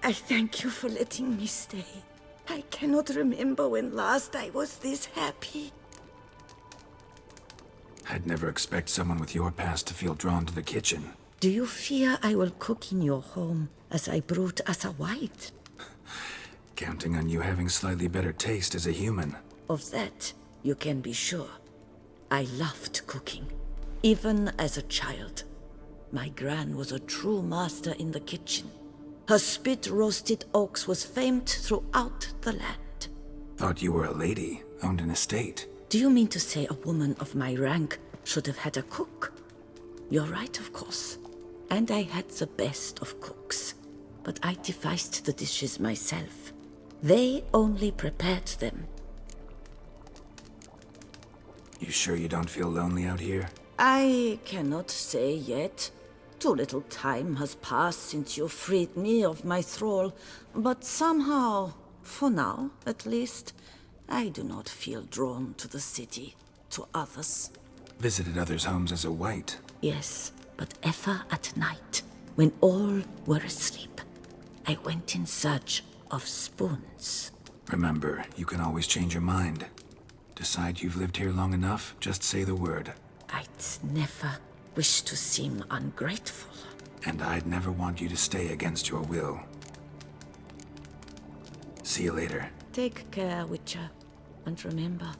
I thank you for letting me stay. I cannot remember when last I was this happy. I'd never expect someone with your past to feel drawn to the kitchen. Do you fear I will cook in your home as I brewed as a white? Counting on you having slightly better taste as a human. Of that, you can be sure. I loved cooking, even as a child. My gran was a true master in the kitchen. Her spit-roasted oaks was famed throughout the land. Thought you were a lady, owned an estate. Do you mean to say a woman of my rank should have had a cook? You're right, of course. And I had the best of cooks. But I devised the dishes myself. They only prepared them. You sure you don't feel lonely out here? I cannot say yet. Too little time has passed since you freed me of my thrall, but somehow, for now at least, I do not feel drawn to the city, to others. Visited others' homes as a white? Yes, but ever at night, when all were asleep, I went in search of spoons. Remember, you can always change your mind. Decide you've lived here long enough, just say the word. I'd never wish to seem ungrateful. And I'd never want you to stay against your will. See you later. Take care, Witcher. And remember,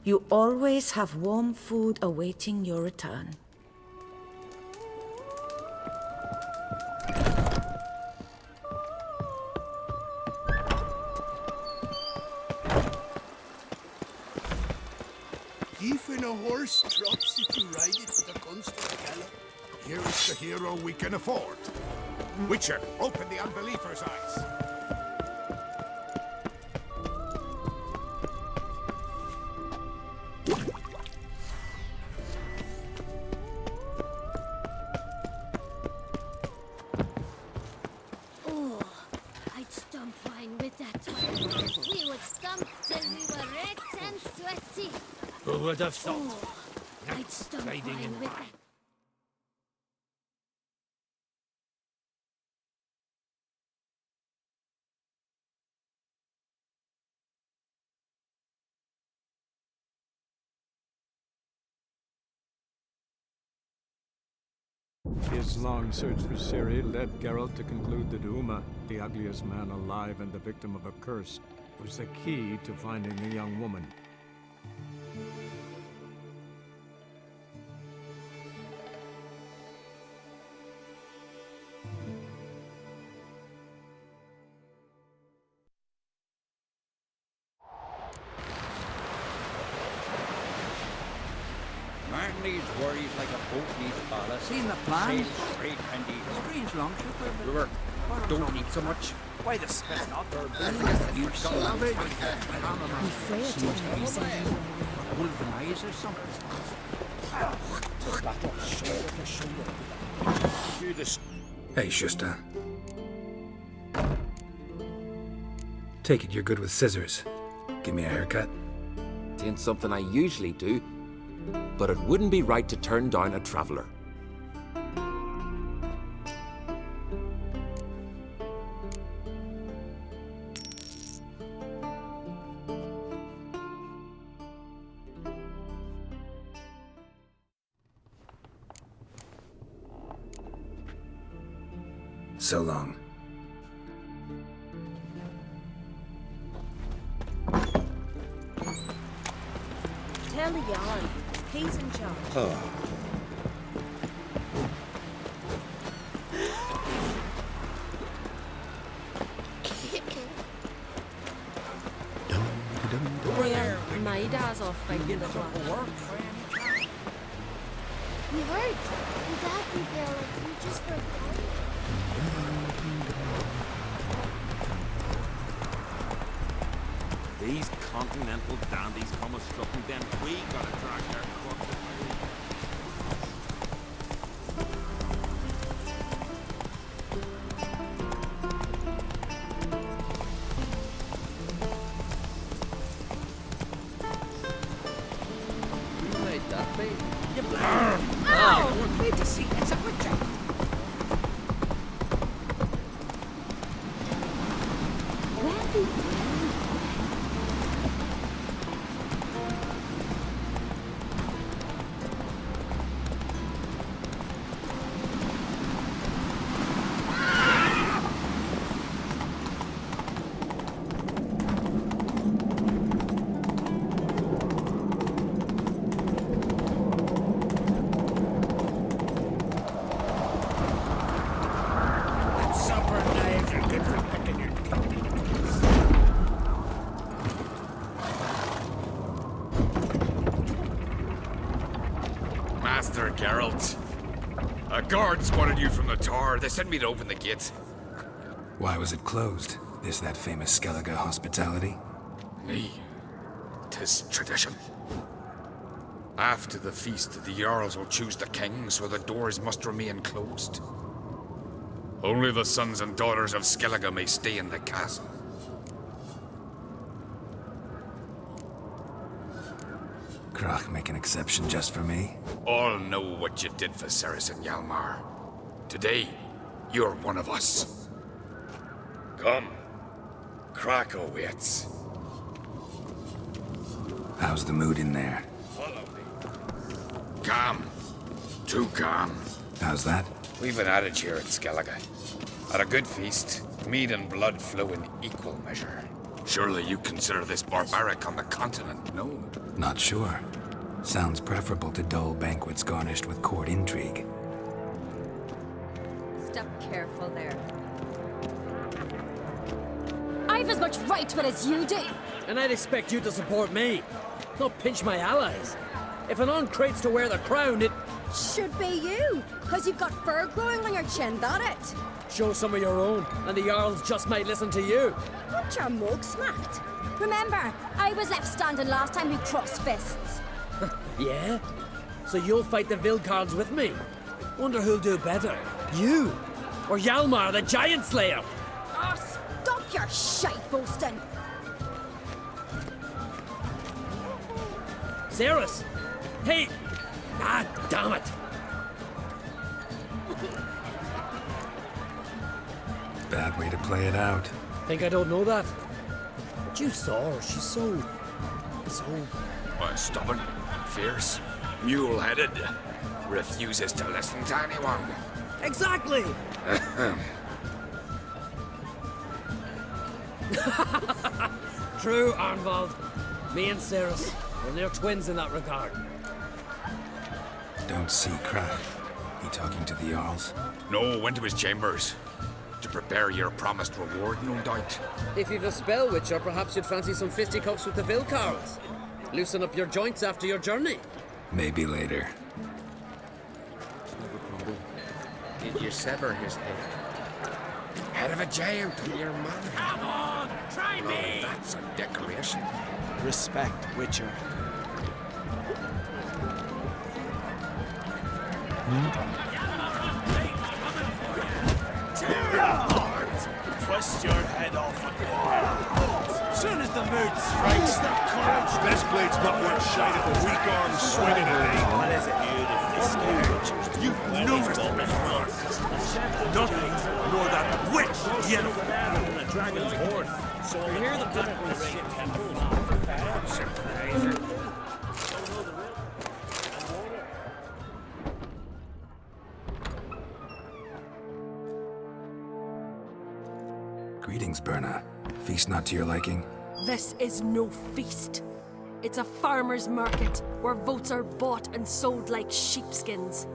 you always have warm food awaiting your return. Thief in a horse drops if you ride it with a constant gallop. Here is the hero we can afford. Witcher, open the unbeliever's eyes. Oh, I'd stump wine with that one. We would stump till we were wrecked and sweaty. Who would have thought? Oh, I'd stump riding wine in with wine. that. His long search for Ciri led Geralt to conclude that Uma, the ugliest man alive and the victim of a curse, was the key to finding the young woman. Man needs worries like a boat needs ballast. Seen the plan? Sail straight and easy. Strange longship. River, don't eat so much. Why the spit not? You savage. Wolf and eyes or something. Hey, Shusta. Take it you're good with scissors. Give me a haircut. It ain't something I usually do, but it wouldn't be right to turn down a traveler. So long. Tell the Jarl. He's in charge. Oh. Well, my dad's off fighting the clock. We heard. Would that be there like you just were born? These continental dandies come a struck and then we gotta drag their corpses. Who made that be? You Oh, wait to see. It's a witcher. Geralt. A guard spotted you from the tower. They sent me to open the gate. Why was it closed? Is that famous Skellige hospitality? Nay, 'tis tradition. After the feast, the Jarls will choose the king, so the doors must remain closed. Only the sons and daughters of Skellige may stay in the castle. Krach make an exception just for me? All know what you did for Cerys and Hjalmar. Today, you're one of us. Come. Krach awaits. How's the mood in there? Follow me. Calm. Too calm. How's that? We've an adage here at Skellige. At a good feast, mead and blood flow in equal measure. Surely you consider this barbaric on the continent, no? Not sure. Sounds preferable to dull banquets garnished with court intrigue. Step careful there. I've as much right to it as you do. And I'd expect you to support me, not pinch my allies. If an uncrate's to wear the crown, it... Should be you, because you've got fur growing on your chin, that it? Show some of your own, and the Jarls just might listen to you. Want your mug smacked? Remember, I was left standing last time we crossed fists. Yeah? So you'll fight the Vilcards with me? Wonder who'll do better, you or Hjalmar the Giant Slayer? Oh, stop your shite boasting. Cerys! Hey! Ah, damn it! Bad way to play it out. Think I don't know that? But you saw her, she's so... Stubborn, fierce, mule-headed. Refuses to listen to anyone. Exactly! True, Arnvald. Me and Cerys, we're near twins in that regard. Don't see Krach. He talking to the Jarls? No, went to his chambers. To prepare your promised reward, no doubt. If you've a spell witcher, perhaps you'd fancy some fisticuffs with the Vilcards. Loosen up your joints after your journey. Maybe later. Did you sever his head? Head of a giant on your man. Come on, try Oh, me! that's a decoration. Respect, Witcher. Twist your head off. Soon as the mood strikes, the courage. Best blade's not worth shite if a weak arm's swinging it, eh? What is it? You noticed it before. Nothing nor that witch yellow. The dragon's horse. So you hear the Greetings, Berna. Feast not to your liking? This is no feast. It's a farmer's market where votes are bought and sold like sheepskins.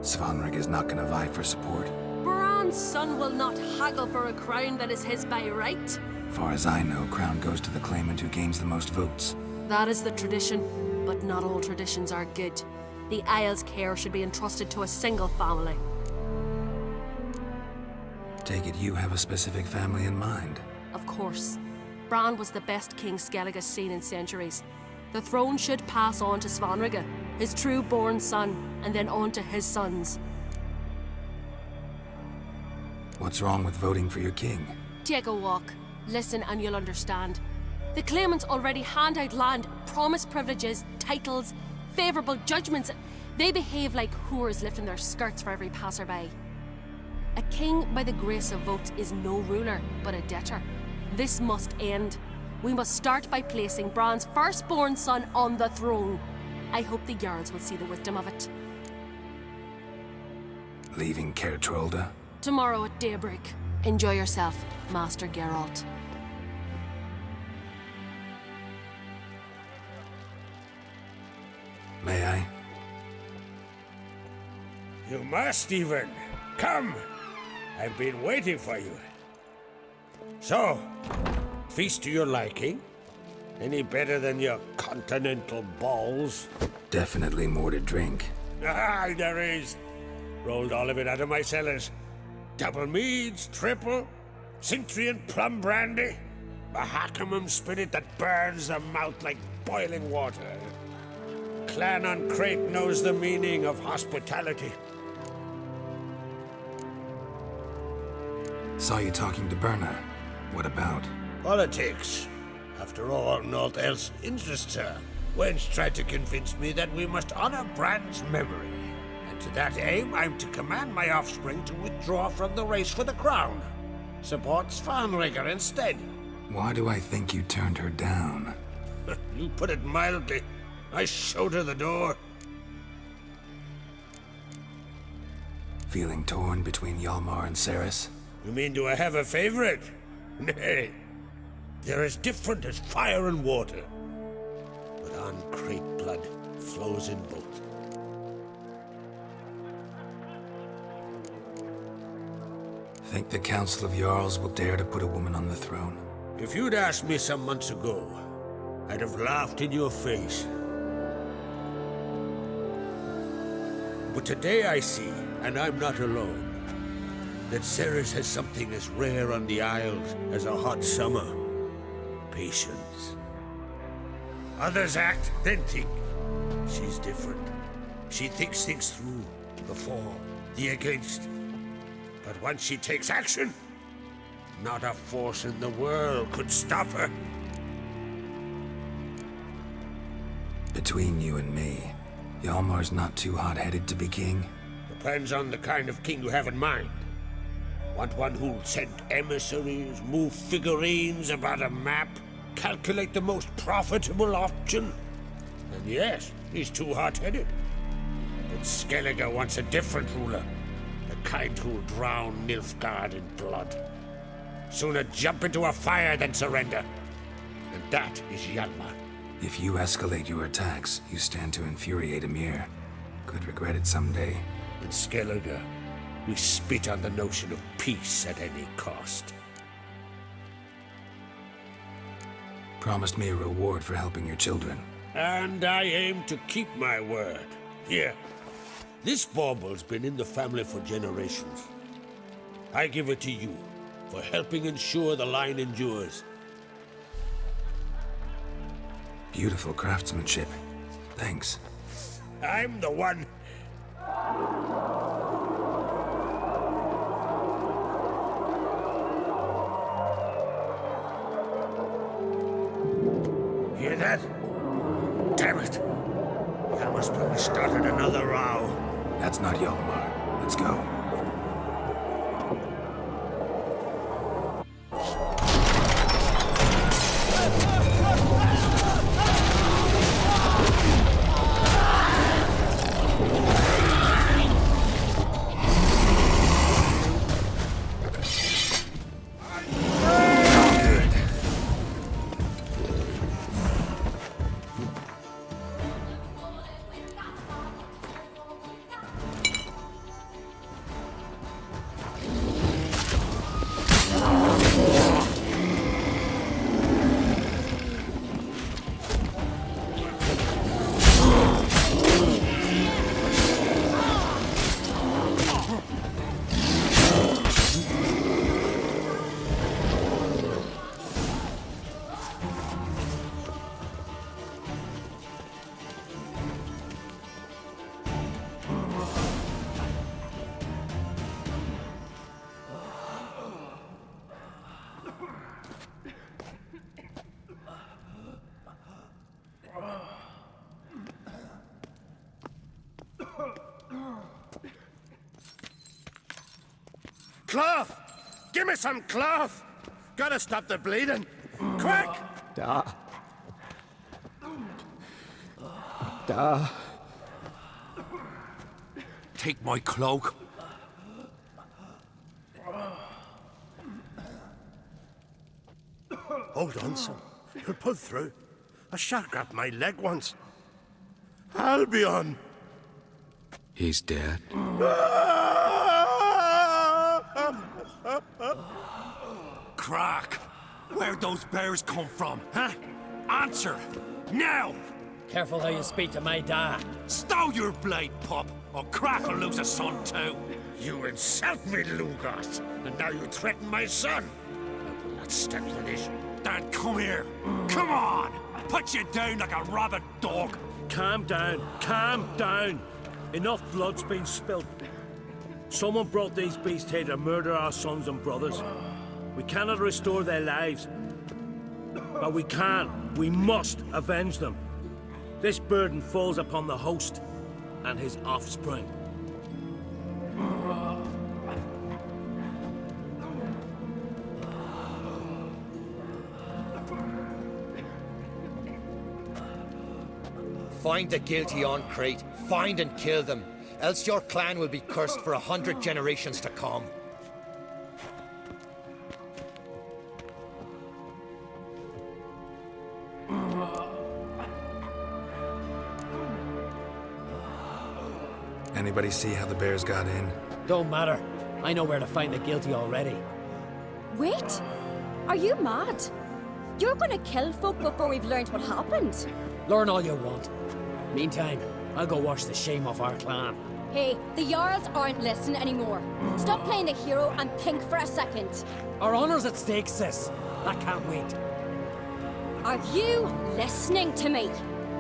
Svanrig is not gonna vie for support. Bran's son will not haggle for a crown that is his by right. Far as I know, crown goes to the claimant who gains the most votes. That is the tradition, but not all traditions are good. The Isle's care should be entrusted to a single family. Take it you have a specific family in mind. Of course. Bran was the best king Skellige's seen in centuries. The throne should pass on to Svanrige, his true-born son, and then on to his sons. What's wrong with voting for your king? Take a walk. Listen and you'll understand. The claimants already hand out land, promise privileges, titles, favourable judgments. They behave like whores lifting their skirts for every passerby. A king by the grace of votes is no ruler, but a debtor. This must end. We must start by placing Bran's firstborn son on the throne. I hope the Jarls will see the wisdom of it. Leaving Caer Trolda? Tomorrow at daybreak. Enjoy yourself, Master Geralt. May I? You must even. Come! I've been waiting for you. So, feast to your liking? Any better than your continental balls? Definitely more to drink. Aye, there is. Rolled all of it out of my cellars. Double meads, triple, Cintrian plum brandy, Mahakimum spirit that burns the mouth like boiling water. Clan on Crate knows the meaning of hospitality. Saw you talking to Berna. What about? Politics. After all, naught else interests her. Wench tried to convince me that we must honor Bran's memory. And to that aim, I'm to command my offspring to withdraw from the race for the crown. Supports Farnrigger instead. Why do I think you turned her down? You put it mildly. I showed her the door. Feeling torn between Hjalmar and Cerys? You mean, do I have a favorite? Nay. They're as different as fire and water. But on Crate blood flows in both. Think the Council of Jarls will dare to put a woman on the throne? If you'd asked me some months ago, I'd have laughed in your face. But today I see, and I'm not alone, that Cerys has something as rare on the Isles as a hot summer. Patience. Others act, then think. She's different. She thinks things through, the for, the against. But once she takes action, not a force in the world could stop her. Between you and me, Hjalmar's not too hot-headed to be king? Depends on the kind of king you have in mind. Want one who'll send emissaries, move figurines about a map, calculate the most profitable option? And yes, he's too hot-headed. But Skellige wants a different ruler. The kind who'll drown Nilfgaard in blood. Sooner jump into a fire than surrender. And that is Hjalmar. If you escalate your attacks, you stand to infuriate Emir. Could regret it someday. In Skellige, we spit on the notion of peace at any cost. Promised me a reward for helping your children. And I aim to keep my word. Here. This bauble's been in the family for generations. I give it to you for helping ensure the line endures. Beautiful craftsmanship. Thanks. I'm the one. Hear that? Damn it! Hjalmar's probably started another row. That's not Hjalmar. Let's go. Cloth! Give me some cloth! Gotta stop the bleeding. Quick! Da. Da. Take my cloak. Hold on, son. You'll pull through. A shark grabbed my leg once. Albion! He's dead. Crack! Where'd those bears come from, huh? Answer! Now! Careful how you speak to my dad. Stow your blade, pup, or Crack will lose a son too. You insult me, Lugos, and now you threaten my son. I will not stand for this. Dad, come here. Come on! Put you down like a rabid dog. Calm down, calm down. Enough blood's been spilt. Someone brought these beasts here to murder our sons and brothers. We cannot restore their lives. But we must avenge them. This burden falls upon the host and his offspring. Find the guilty on Crete. Find and kill them. Else your clan will be cursed for 100 generations to come. Anybody see how the bears got in? Don't matter. I know where to find the guilty already. Wait! Are you mad? You're gonna kill folk before we've learned what happened. Learn all you want. Meantime, I'll go wash the shame off our clan. Hey, the Jarls aren't listening anymore. Stop playing the hero and think for a second. Our honor's at stake, sis. I can't wait. Are you listening to me?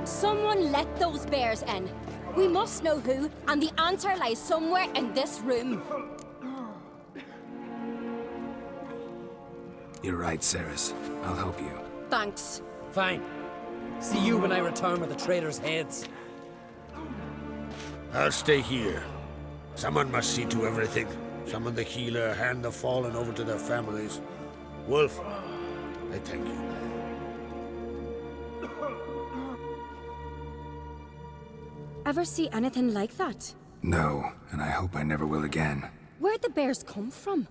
Someone let those bears in. We must know who, and the answer lies somewhere in this room. You're right, Cerys. I'll help you. Thanks. Fine. See you when I return with the traitors' heads. I'll stay here. Someone must see to everything. Summon the healer, hand the fallen over to their families. Wolf, I thank you. Ever see anything like that? No, and I hope I never will again. Where'd the bears come from?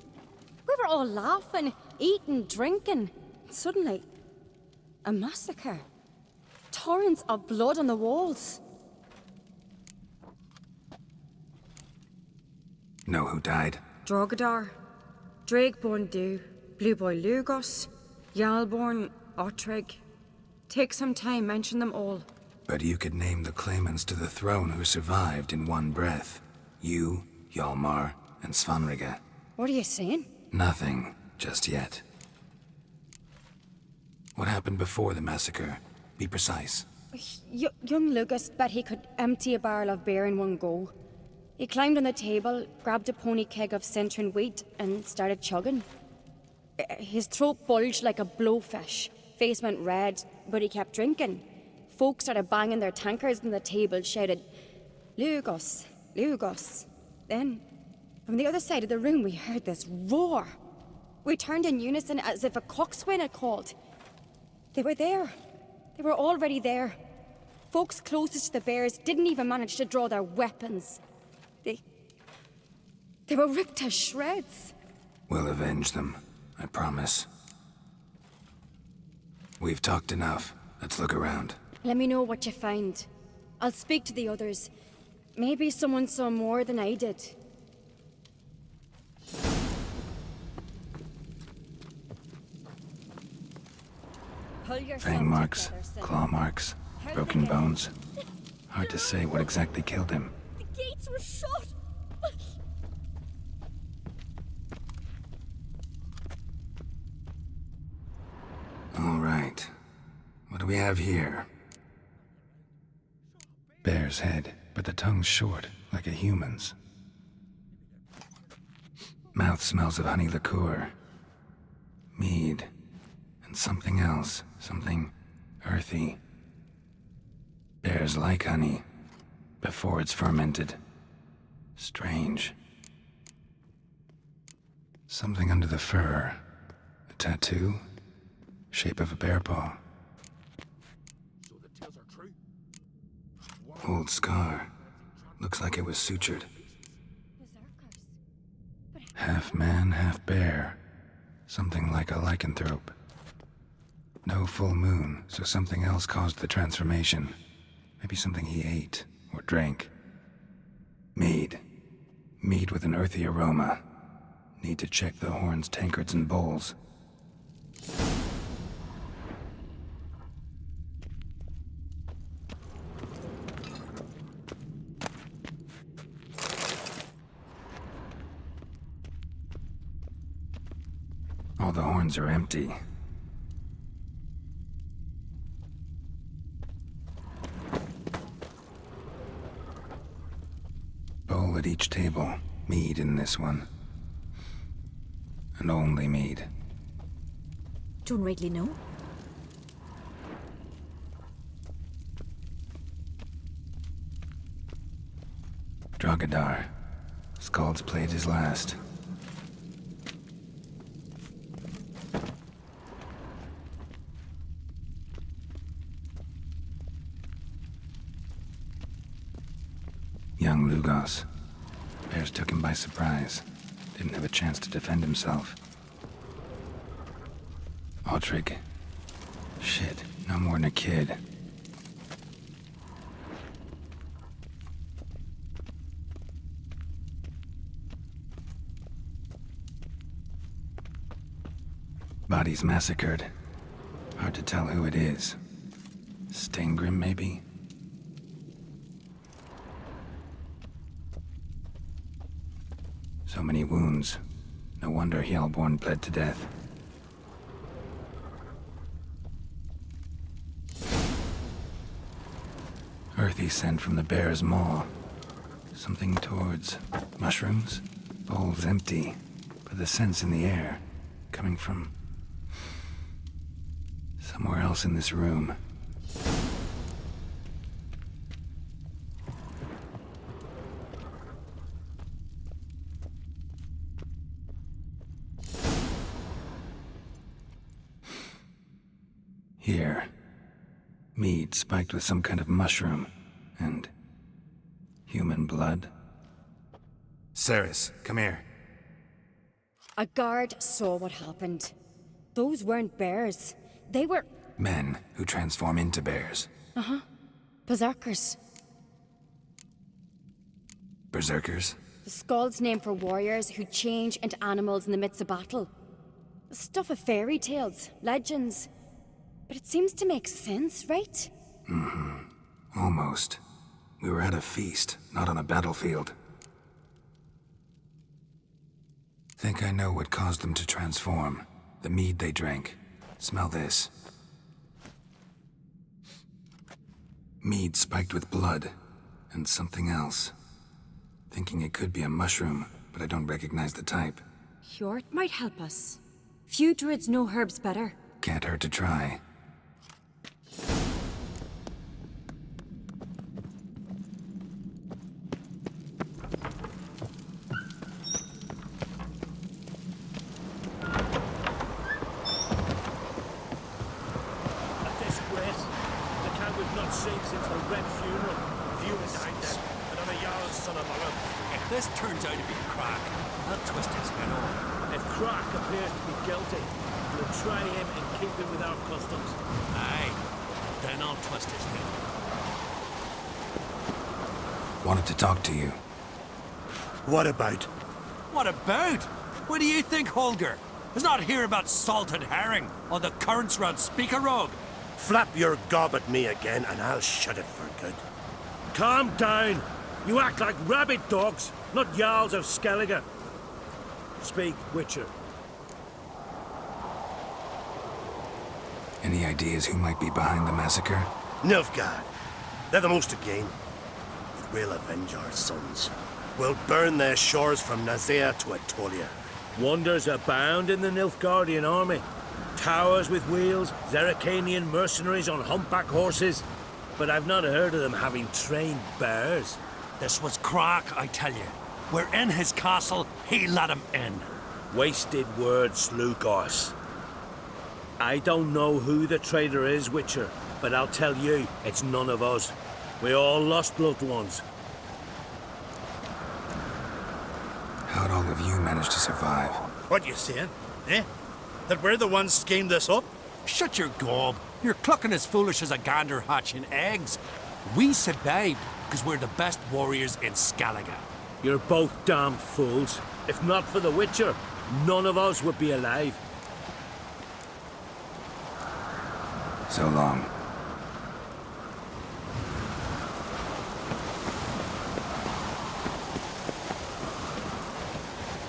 We were all laughing, eating, drinking. Suddenly, a massacre. Torrents of blood on the walls. Know who died? Drogadar, Drakeborn Du, Blue Boy Lugos, Hjalmar, Otrig. Take some time, mention them all. But you could name the claimants to the throne who survived in one breath. You, Hjalmar, and Svanrige. What are you saying? Nothing, just yet. What happened before the massacre? Be precise. Young Lucas bet he could empty a barrel of beer in one go. He climbed on the table, grabbed a pony keg of Centron wheat, and started chugging. His throat bulged like a blowfish. Face went red, but he kept drinking. Folks started banging their tankards on the table, shouted, "Lugos, Lugos." Then, from the other side of the room, we heard this roar. We turned in unison as if a coxswain had called. They were there. They were already there. Folks closest to the bears didn't even manage to draw their weapons. They were ripped to shreds. We'll avenge them, I promise. We've talked enough. Let's look around. Let me know what you find. I'll speak to the others. Maybe someone saw more than I did. Fang marks, claw marks, broken bones. Hard to say what exactly killed him. The gates were shut! All right. What do we have here? Bear's head, but the tongue's short, like a human's. Mouth smells of honey liqueur. Mead. And something else. Something earthy. Bears like honey, before it's fermented. Strange. Something under the fur. A tattoo? Shape of a bear paw. So the tales are true? Old scar. Looks like it was sutured. Half man, half bear. Something like a lycanthrope. No full moon, so something else caused the transformation. Maybe something he ate or drank. Mead. Mead with an earthy aroma. Need to check the horns, tankards, and bowls. All the horns are empty. Bowl at each table. Mead in this one. And only mead. Don't rightly know. Drogadar. Skald's played his last. Young Lugos. Bears took him by surprise. Didn't have a chance to defend himself. Aldrich. Shit, no more than a kid. Bodies massacred. Hard to tell who it is. Steingrim, maybe? So many wounds. No wonder Hjalmar bled to death. Earthy scent from the bear's maw. Something towards mushrooms? Bowl's empty, but the scent's in the air. Coming from somewhere else in this room. Here. Mead spiked with some kind of mushroom. And human blood. Cerys, come here. A guard saw what happened. Those weren't bears. They were... Men who transform into bears. Uh-huh. Berserkers. Berserkers? The Skald's name for warriors who change into animals in the midst of battle. Stuff of fairy tales, legends. But it seems to make sense, right? Mm-hmm. Almost. We were at a feast, not on a battlefield. Think I know what caused them to transform. The mead they drank. Smell this. Mead spiked with blood. And something else. Thinking it could be a mushroom, but I don't recognize the type. Hjort might help us. Few druids know herbs better. Can't hurt to try. This turns out to be Crack. I'll twist his head off. If Crack appears to be guilty, we'll try him and keep him with our customs. Aye. Then I'll twist his head off. Wanted to talk to you. What about? What about? What do you think, Holger? Is not here about salted herring or the currents round Speakerog. Flap your gob at me again and I'll shut it for good. Calm down. You act like rabid dogs, not Jarls of Skellige. Speak, Witcher. Any ideas who might be behind the massacre? Nilfgaard. They're the most again. But we'll avenge our sons. We'll burn their shores from Nazea to Atolia. Wonders abound in the Nilfgaardian army. Towers with wheels, Zeracanian mercenaries on humpback horses. But I've not heard of them having trained bears. This was Crack, I tell you. We're in his castle, he let him in. Wasted words, Lugos. I don't know who the traitor is, Witcher, but I'll tell you, it's none of us. We all lost loved ones. How'd all of you manage to survive? What you saying? Eh? That we're the ones schemed this up? Shut your gob. You're clucking as foolish as a gander hatching eggs. We survived because we're the best warriors in Skellige. You're both damn fools. If not for the Witcher, none of us would be alive. So long.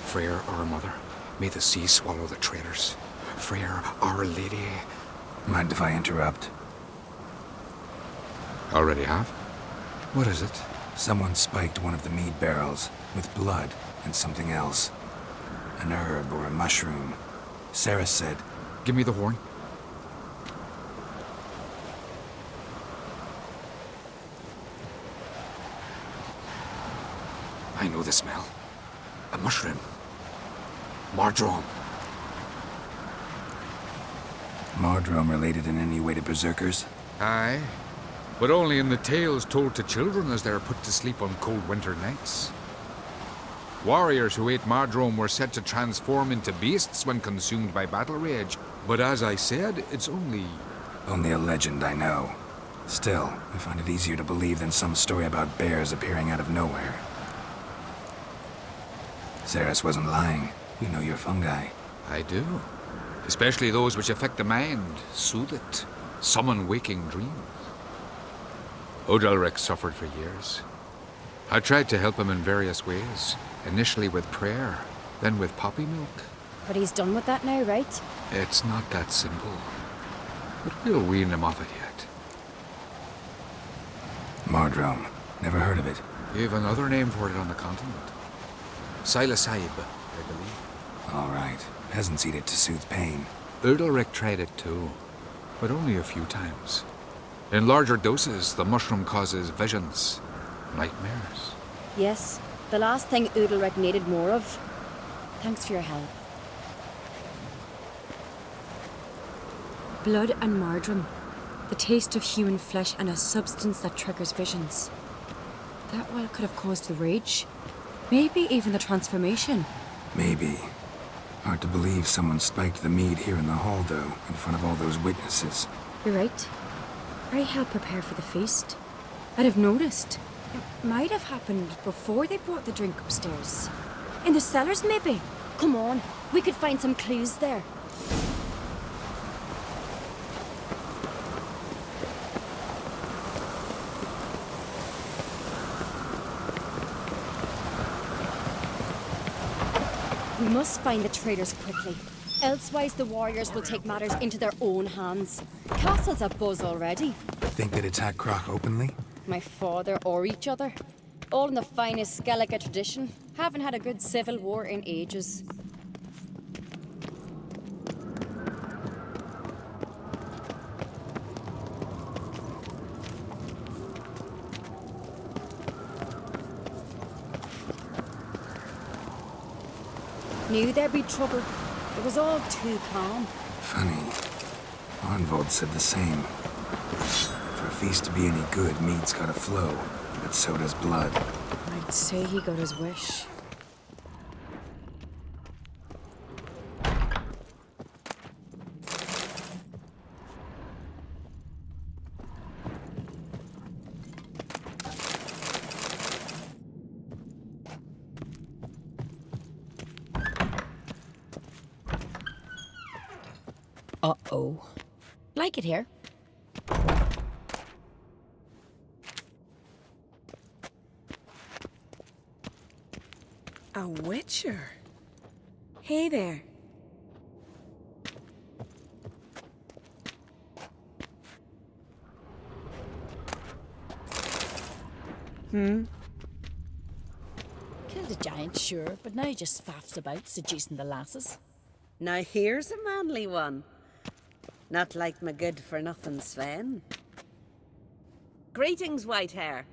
Freyr or her mother? May the sea swallow the traitors. Frere, Our Lady. Mind if I interrupt? Already have? What is it? Someone spiked one of the mead barrels with blood and something else. An herb or a mushroom. Cerys said... Give me the horn. I know the smell. A mushroom. Mardrome. Mardrome related in any way to berserkers? Aye. But only in the tales told to children as they are put to sleep on cold winter nights. Warriors who ate Mardrome were said to transform into beasts when consumed by battle rage. But as I said, it's only... Only a legend, I know. Still, I find it easier to believe than some story about bears appearing out of nowhere. Cerys wasn't lying. You know your fungi. I do. Especially those which affect the mind, soothe it, summon waking dreams. Odalric suffered for years. I tried to help him in various ways. Initially with prayer, then with poppy milk. But he's done with that now, right? It's not that simple. But we'll wean him off it yet. Mardrome. Never heard of it. You have another name for it on the continent. Psilocybe, I believe. All right. Peasants eat it to soothe pain. Odalric tried it too, but only a few times. In larger doses, the mushroom causes visions, nightmares. Yes, the last thing Udalric needed more of. Thanks for your help. Blood and Mardrome. The taste of human flesh and a substance that triggers visions. That well could have caused the rage. Maybe even the transformation. Maybe. Hard to believe someone spiked the mead here in the hall, though, in front of all those witnesses. You're right. I helped prepare for the feast. I'd have noticed. It might have happened before they brought the drink upstairs. In the cellars, maybe? Come on, we could find some clues there. We must find the traitors quickly. Elsewise, the warriors will take matters into their own hands. Castle's abuzz already. Think they'd attack Croc openly? My father or each other. All in the finest Skellige tradition. Haven't had a good civil war in ages. Knew there'd be trouble. It was all too calm. Funny. Arnvold said the same. For a feast to be any good, mead's gotta flow, but so does blood. I'd say he got his wish. Uh-oh. Like it here. A witcher? Hey there. Killed a giant, sure, but now he just faffs about, seducing the lasses. Now here's a manly one. Not like my good-for-nothing Sven. Greetings, white hair.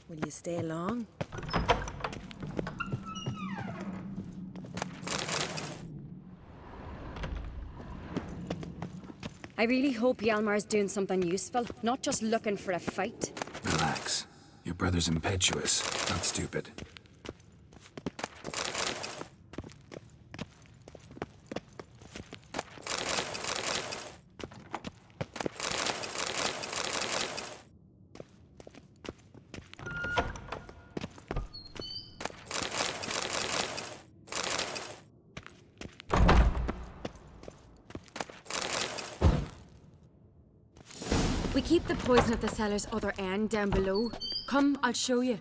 Will you stay long? I really hope Hjalmar's doing something useful, not just looking for a fight. Relax. Your brother's impetuous, not stupid. We keep the poison at the cellar's other end, down below. Come, I'll show you.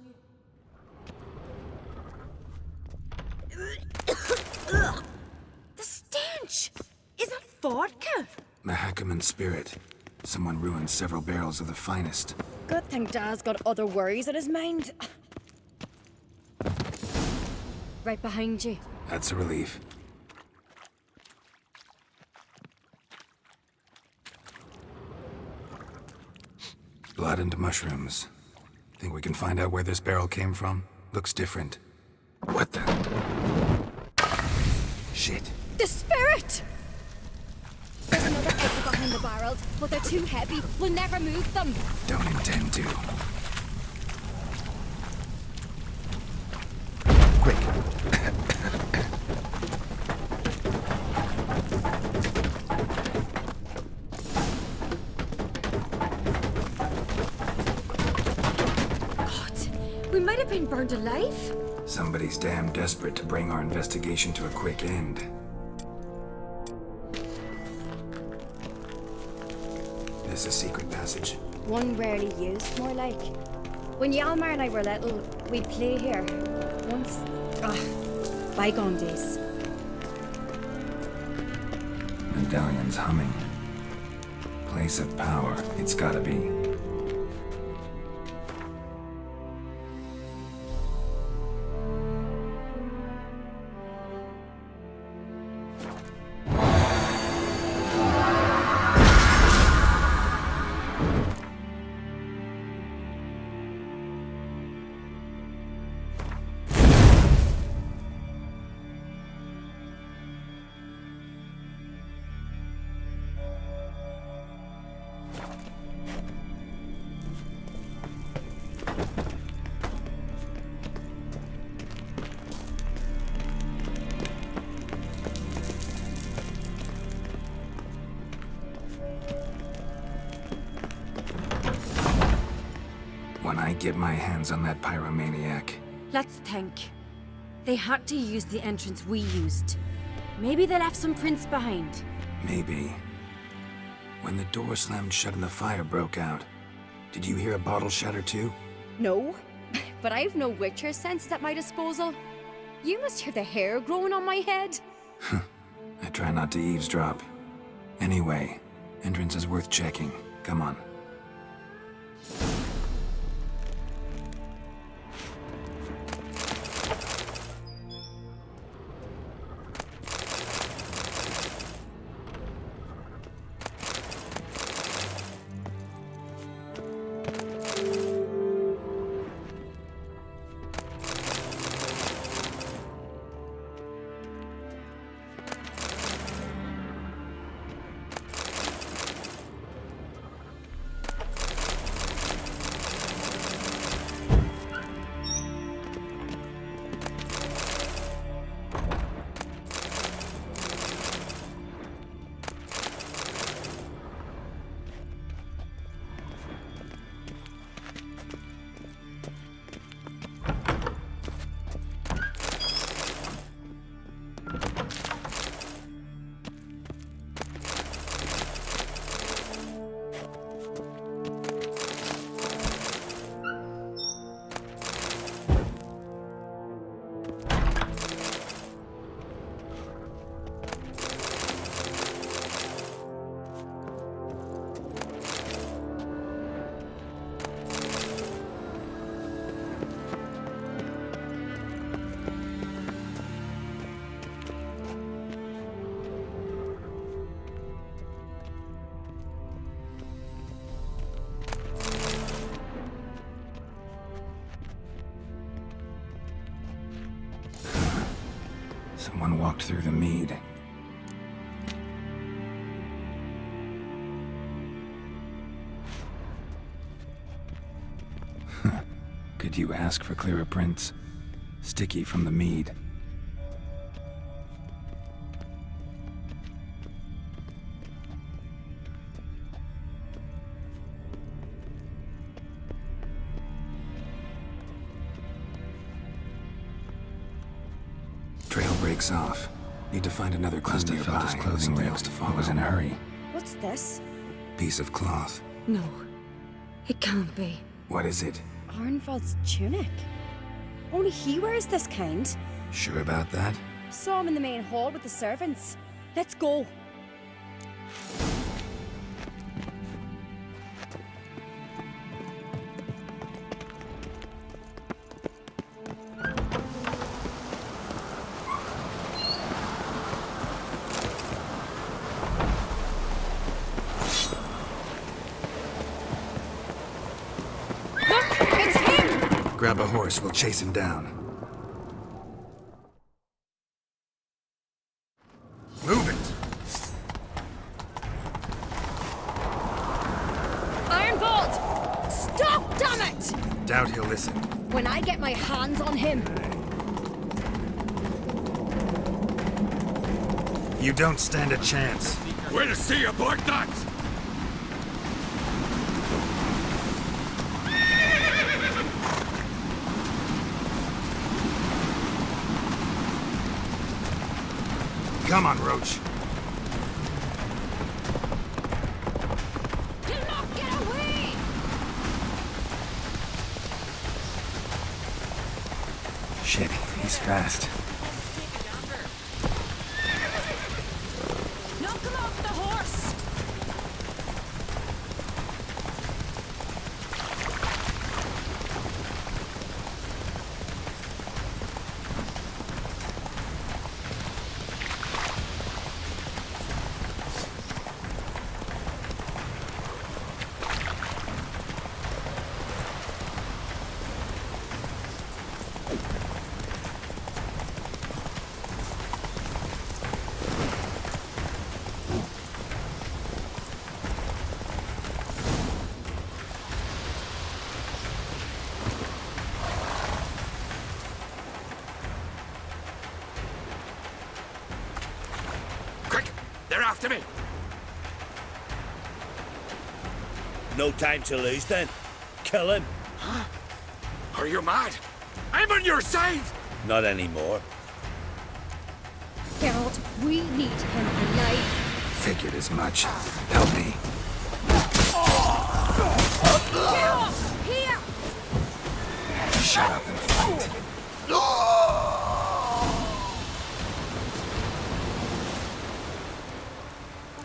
The stench! Is that vodka? Mahakaman spirit. Someone ruined several barrels of the finest. Good thing Dad's got other worries in his mind. Right behind you. That's a relief. Blood and mushrooms. Think we can find out where this barrel came from? Looks different. What the? Shit. The spirit! There's another exit behind the barrels, but they're too heavy. We'll never move them. Don't intend to. Quick. God, we might have been burned alive. Somebody's damn desperate to bring our investigation to a quick end. This a secret passage? One rarely used, more like. When Hjalmar and I were little, we'd play here. Once. Bygone days. Medallion's humming. Place of power, it's gotta be. When I get my hands on that pyromaniac. Let's think. They had to use the entrance we used. Maybe they left some prints behind. Maybe. When the door slammed shut and the fire broke out, did you hear a bottle shatter too? No, but I've no Witcher senses at my disposal. You must hear the hair growing on my head. I try not to eavesdrop. Anyway, entrance is worth checking. Come on. Someone walked through the mead. Could you ask for clearer prints? Sticky from the mead. Trail breaks off. Need to find another clue nearby. Felt his clothing rails to follow. Was in a hurry. What's this? Piece of cloth. No, it can't be. What is it? Arnvald's tunic. Only he wears this kind. Sure about that? Saw him in the main hall with the servants. Let's go. Grab a horse, we'll chase him down. Move it! Ironbolt! Stop, damn it! Doubt he'll listen. When I get my hands on him. You don't stand a chance. We'll see about that! Come on, Roach. Do not get away! Shit, he's fast. Knock him off the horse! They're after me! No time to lose then. Kill him. Huh? Are you mad? I'm on your side! Not anymore. Geralt, we need him alive. Figured as much. Help me. Geralt! Here! Shut up and fight.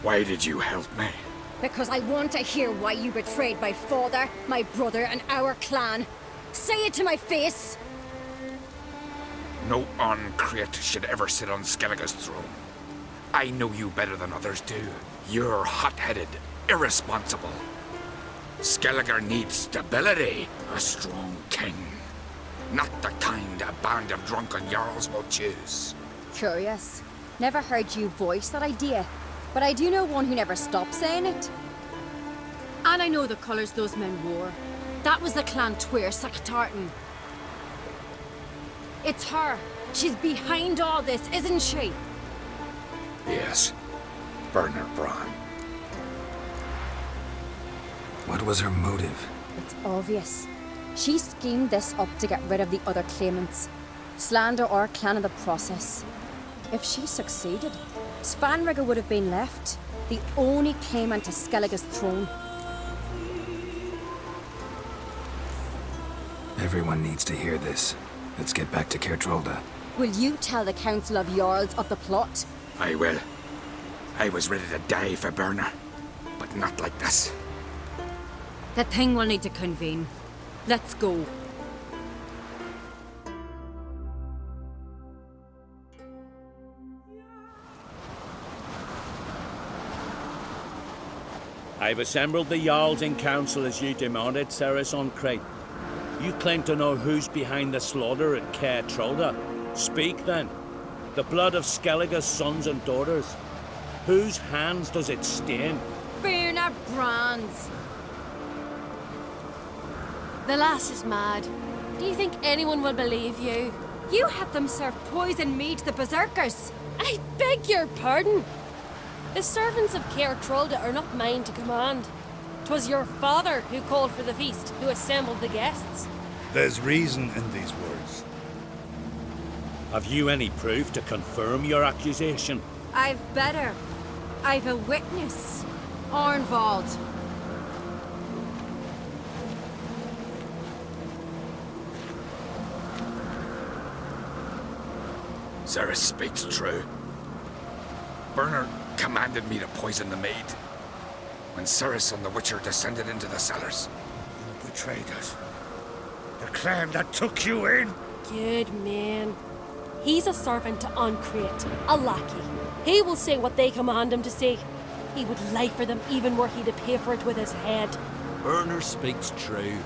Why did you help me? Because I want to hear why you betrayed my father, my brother, and our clan. Say it to my face! No Oncrate should ever sit on Skellige's throne. I know you better than others do. You're hot-headed, irresponsible. Skellige needs stability, a strong king. Not the kind a band of drunken jarls will choose. Curious. Never heard you voice that idea, but I do know one who never stopped saying it. And I know the colours those men wore. That was the clan Twir Saktartan. It's her. She's behind all this, isn't she? Yes. Burner Bran. What was her motive? It's obvious. She schemed this up to get rid of the other claimants. Slander our clan in the process. If she succeeded, Svanrigger would have been left, the only claimant to Skellige's throne. Everyone needs to hear this. Let's get back to Kerdrolda. Will you tell the Council of Jarls of the plot? I will. I was ready to die for Burner, but not like this. The thing will need to convene. Let's go. I've assembled the Jarls in council as you demanded, Cerys Oncrate. You claim to know who's behind the slaughter at Kerdrolda. Speak then. The blood of Skellige's sons and daughters. Whose hands does it stain? Burner Brands. The lass is mad. Do you think anyone will believe you? You had them serve poison mead to the berserkers. I beg your pardon. The servants of Kerdrolda are not mine to command. 'Twas your father who called for the feast, who assembled the guests. There's reason in these words. Have you any proof to confirm your accusation? I've better. I've a witness. Arnvald. Cerys speaks true. Bernard commanded me to poison the maid when Cerys and the Witcher descended into the cellars. You betrayed us. The clan that took you in. Good man. He's a servant to Uncreate, a lackey. He will say what they command him to say. He would lie for them even were he to pay for it with his head. Bernard speaks true.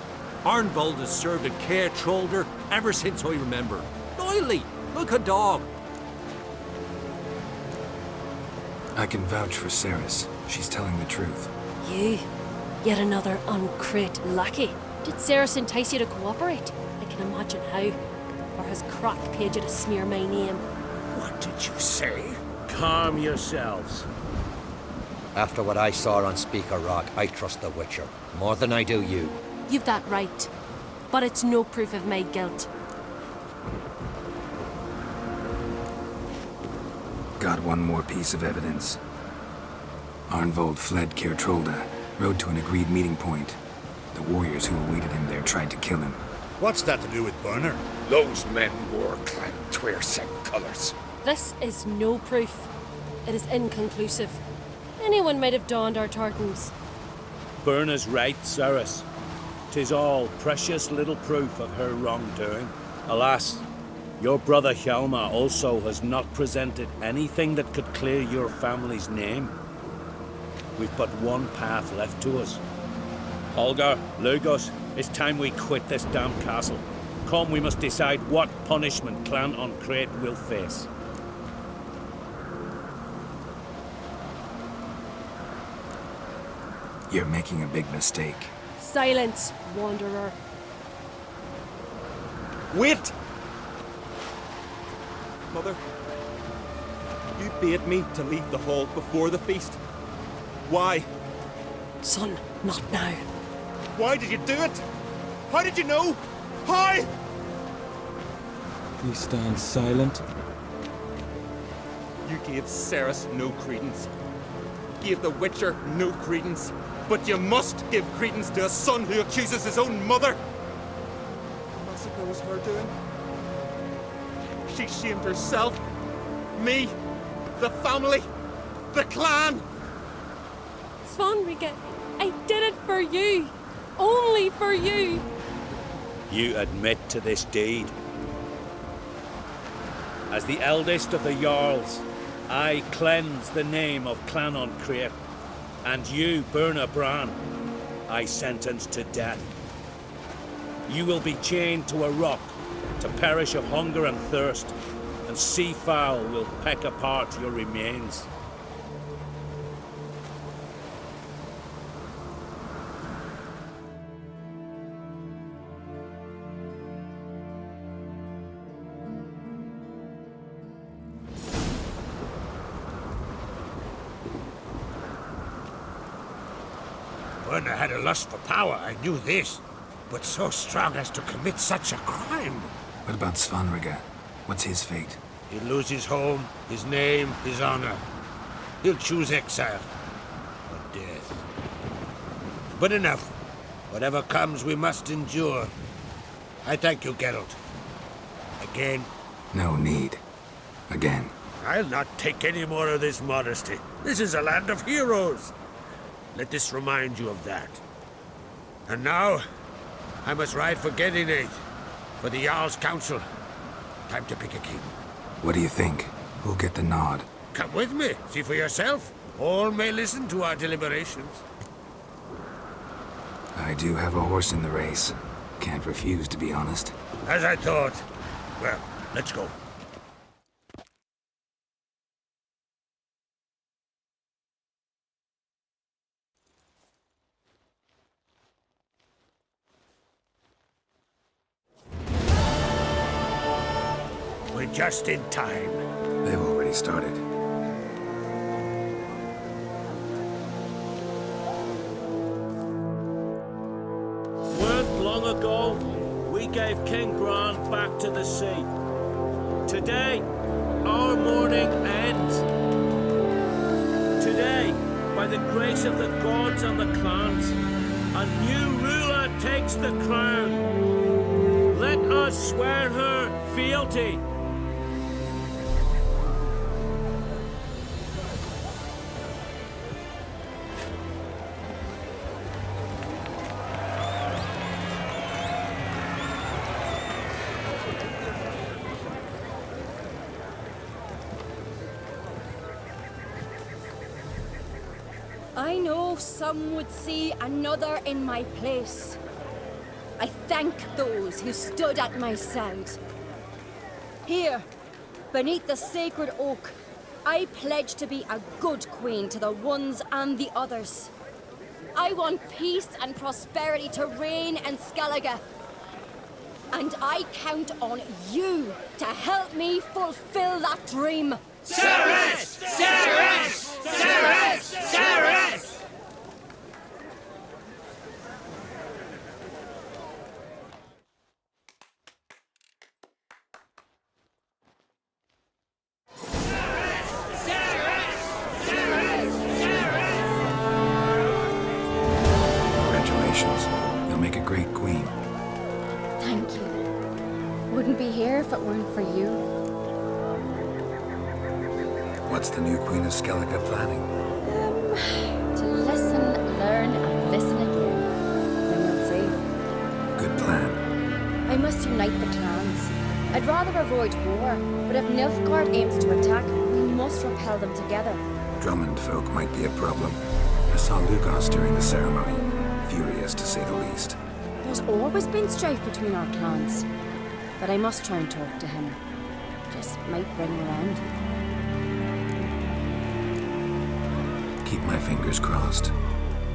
Arnvold has served in Care Trollder ever since I remember. Loyally, like a dog. I can vouch for Cerys. She's telling the truth. You? Yet another Uncreate lackey? Did Cerys entice you to cooperate? I can imagine how. Or has Crack paid you to smear my name? What did you say? Calm yourselves. After what I saw on Speaker Rock, I trust the Witcher. More than I do you. You've that right. But it's no proof of my guilt. Got one more piece of evidence. Arnvold fled Care Trollder, rode to an agreed meeting point. The warriors who awaited him there tried to kill him. What's that to do with Bernard? Those men wore clan Tweersec colours. This is no proof. It is inconclusive. Anyone might have donned our tartans. Bernard's right, Cerys. 'Tis all precious little proof of her wrongdoing. Alas, your brother Hjalmar also has not presented anything that could clear your family's name. We've but one path left to us. Holger, Lugos, it's time we quit this damn castle. Come, we must decide what punishment Clan Uncreate will face. You're making a big mistake. Silence, wanderer. Wait! Mother, you bade me to leave the hall before the feast. Why? Son, not now. Why did you do it? How did you know? How? We stand silent. You gave Cerys no credence. Gave the Witcher no credence. But you must give credence to a son who accuses his own mother. The massacre was her doing. She shamed herself, me, the family, the clan. Svanrige, I did it for you. Only for you. You admit to this deed. As the eldest of the Jarls, I cleanse the name of Clan Uncreate. And you, Bernard Bran, I sentence to death. You will be chained to a rock to perish of hunger and thirst, and sea fowl will peck apart your remains. Bernard had a lust for power, I knew this. But so strong as to commit such a crime. What about Svanrige? What's his fate? He'll lose his home, his name, his honor. He'll choose exile. Or death. But enough. Whatever comes, we must endure. I thank you, Geralt. Again. No need. Again. I'll not take any more of this modesty. This is a land of heroes. Let this remind you of that. And now, I must ride for Gedinate, for the Jarl's Council. Time to pick a king. What do you think? Who'll get the nod? Come with me, see for yourself. All may listen to our deliberations. I do have a horse in the race. Can't refuse, to be honest. As I thought. Well, let's go. We're just in time. They've already started. Weren't long ago, we gave King Bran back to the sea. Today, our mourning ends. Today, by the grace of the gods and the clans, a new ruler takes the crown. Let us swear her fealty. some would see another in my place. I thank those who stood at my side. Here, beneath the sacred oak, I pledge to be a good queen to the ones and the others. I want peace and prosperity to reign in Skellige. And I count on you to help me fulfill that dream. Cerys! Cerys! Cerys! Cerys! Congratulations. You'll make a great queen. Thank you. Wouldn't be here if it weren't for you. What's the new Queen of Skellige planning? To listen, learn, and listen again. Then we'll see. Good plan. I must unite the clans. I'd rather avoid war, but if Nilfgaard aims to attack, we must repel them together. Drummond folk might be a problem. I saw Lugos during the ceremony. Furious, to say the least. There's always been strife between our clans. But I must try and talk to him. Just might bring her end. Keep my fingers crossed.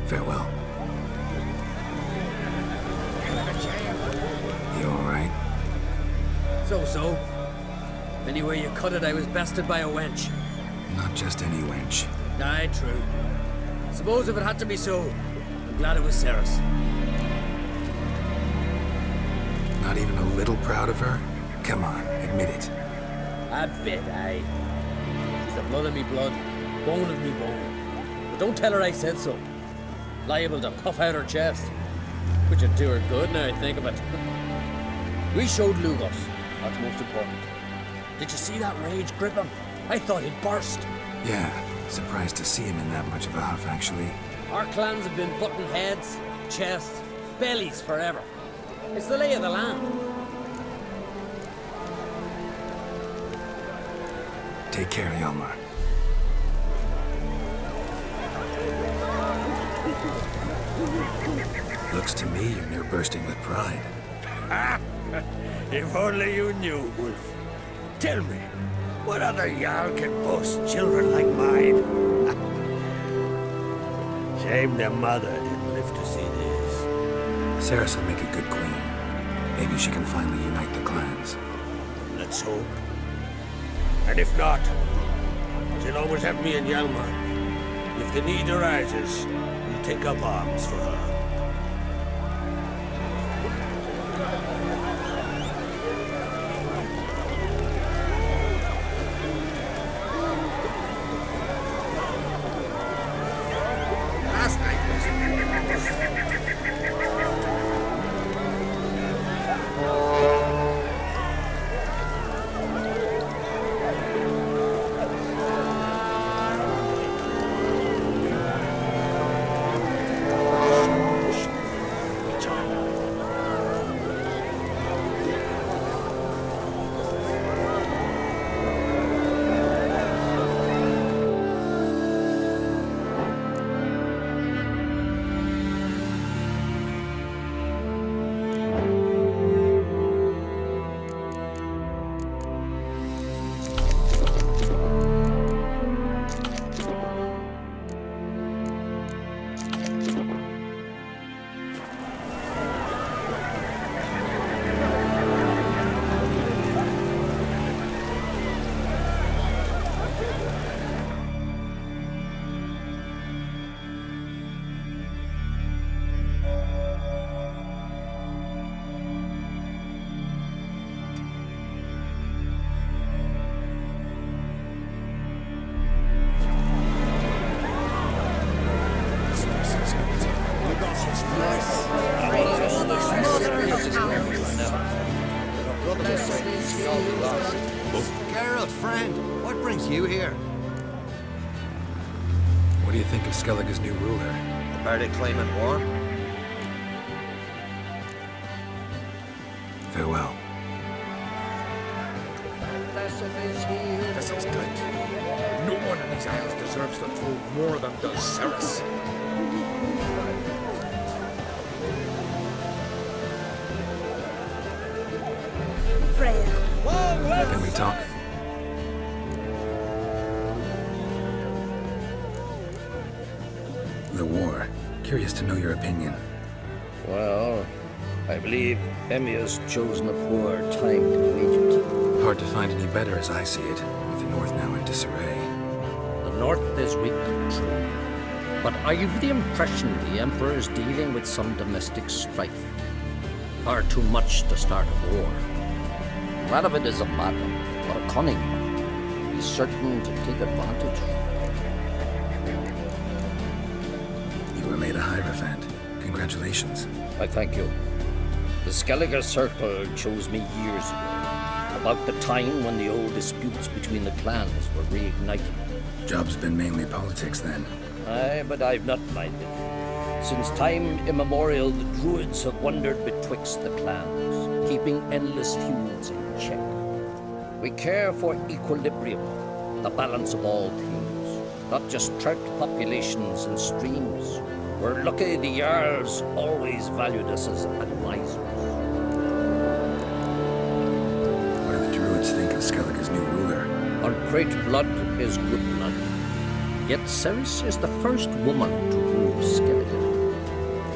Farewell. You alright? So. Anyway you cut it, I was bested by a wench. Not just any wench. Aye, true. Suppose if it had to be so, I'm glad it was Cerys. Not even a little proud of her? Come on, admit it. A bit, aye. She's the blood of me blood, bone of me bone. But don't tell her I said so. Liable to puff out her chest. Which would do her good now I think of it. We showed Lugos. That's most important. Did you see that rage grip him? I thought he'd burst. Yeah, surprised to see him in that much of a huff, actually. Our clans have been butting heads, chests, bellies forever. It's the lay of the land. Take care, Hjalmar. Looks to me you're near bursting with pride. Ah! If only you knew, Wolf. Tell me, what other Jarl can boast children like mine? Shame their mother didn't live to see this. Cerys will make a good queen. Maybe she can finally unite the clans. Let's hope. And if not, she'll always have me and Hjalmar. If the need arises, we'll take up arms for her. Geralt, friend, what brings you here? What do you think of Skellige's new ruler? Are they claiming war? Farewell. This is good. No one in these isles deserves the throne more than does Cerys. Freya. Can we talk? The war. Curious to know your opinion. Well, I believe Emma's chosen a poor time to wage it. Hard to find any better as I see it, with the North now in disarray. The North is weak, true. But I've the impression the Emperor is dealing with some domestic strife. Far too much to start a war. Radovid is a madman, but a cunning one. He's certain to take advantage. You were made a Hierophant. Congratulations. I thank you. The Skellige Circle chose me years ago, about the time when the old disputes between the clans were reignited. Job's been mainly politics then. Aye, but I've not minded. Since time immemorial, the Druids have wandered betwixt the clans, keeping endless feuds in check. We care for equilibrium, the balance of all things, not just trout populations and streams. We're lucky the Jarls always valued us as advisors. What do the Druids think of Skellige's new ruler? Our great blood is good blood. Yet Cerys is the first woman to rule Skellige.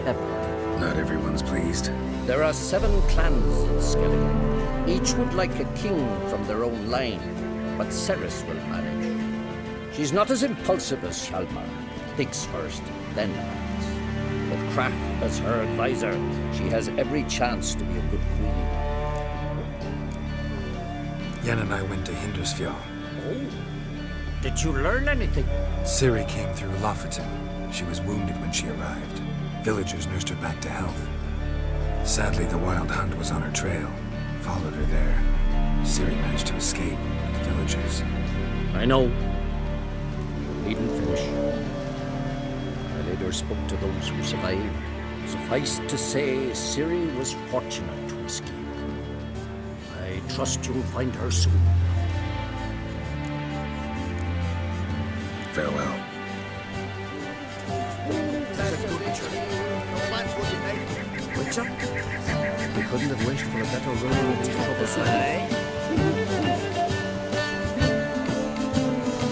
Ever. Not everyone's pleased. There are 7 clans in Skellige. Each would like a king from their own line, but Cerys will manage. She's not as impulsive as Hjalmar. Thinks first, then acts. With Krach as her advisor, she has every chance to be a good queen. Yen and I went to Hindersfjall. Oh? Did you learn anything? Ciri came through Lofoten. She was wounded when she arrived. Villagers nursed her back to health. Sadly, the Wild Hunt was on her trail. Followed her there. Ciri managed to escape with the villagers. I know. You needn't finish. I later spoke to those who survived. Suffice to say, Ciri was fortunate to escape. I trust you'll find her soon. Farewell. Witcher? We couldn't have wished for a better role in these troubled times.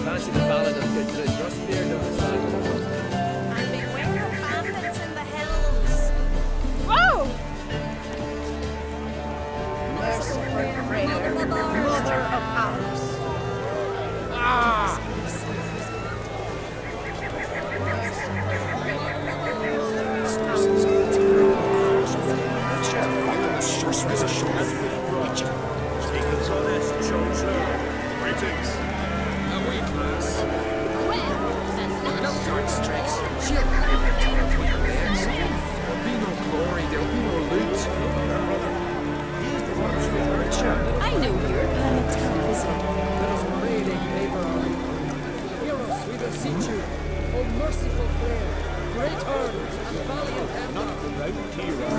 Fancy the ballad of Gudrun Rustbeard on the side of the road. And beware of bandits in the hills. Whoa! Merciful Freya, mother of ours. Ah! Sorcerer's assured. Deacons on this, Chosen. Greetings. Away, class. Enough short strikes. She'll have a talk with her legs. There'll be no glory, there'll be no loot. He's the one who's with her chap. I know you're planning to visit. Let us pray in favor of you. Hear us, we beseech you. O merciful Freya, great Earl, and valiant Emperor. Not without Kira.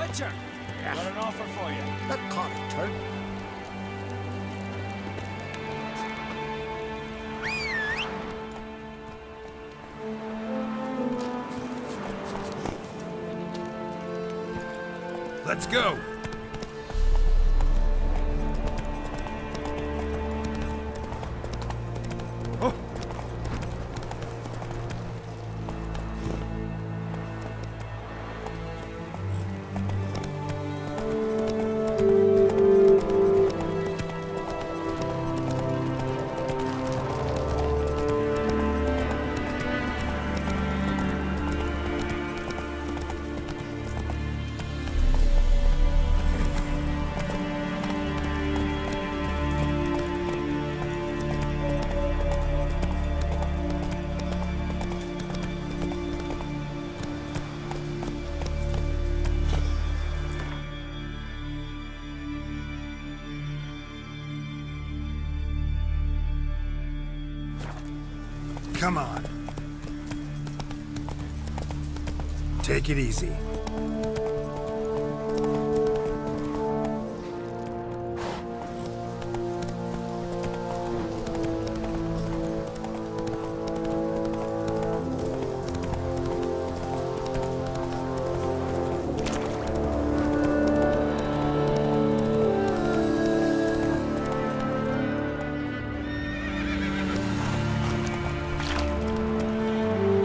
Witcher! Got an offer for you. That caught a turn. Let's go! Come on. Take it easy.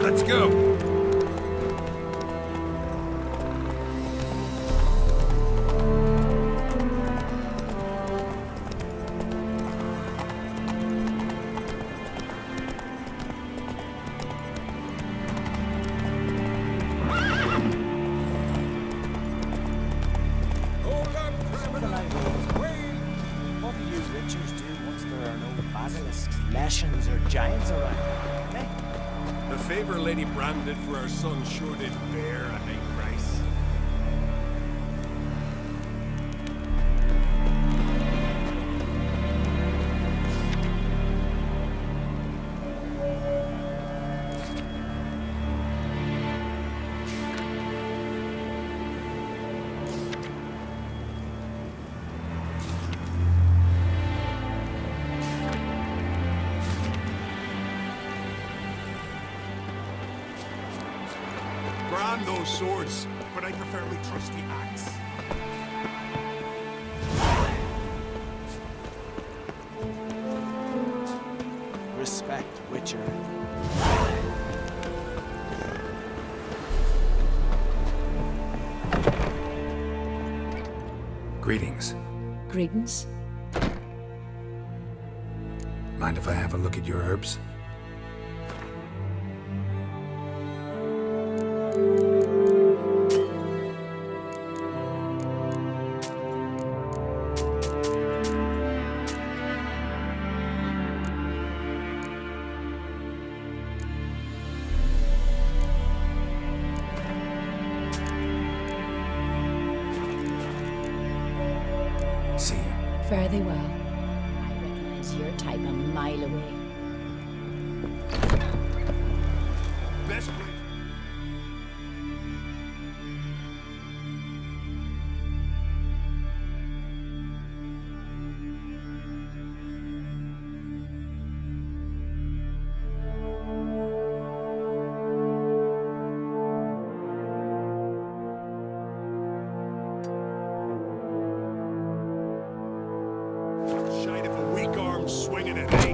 Let's go. What do you witchers do once there are no basilisks, lashings, or giants around? Hey? The favor Lady Bran did for our son sure did bear a high price. Brand those swords, but I prefer my trusty axe. Respect, Witcher. Greetings. Greetings. Mind if I have a look at your herbs? See you. Fare thee well. I recognize your type a mile away. Best place. Shine of a weak arm swinging at me.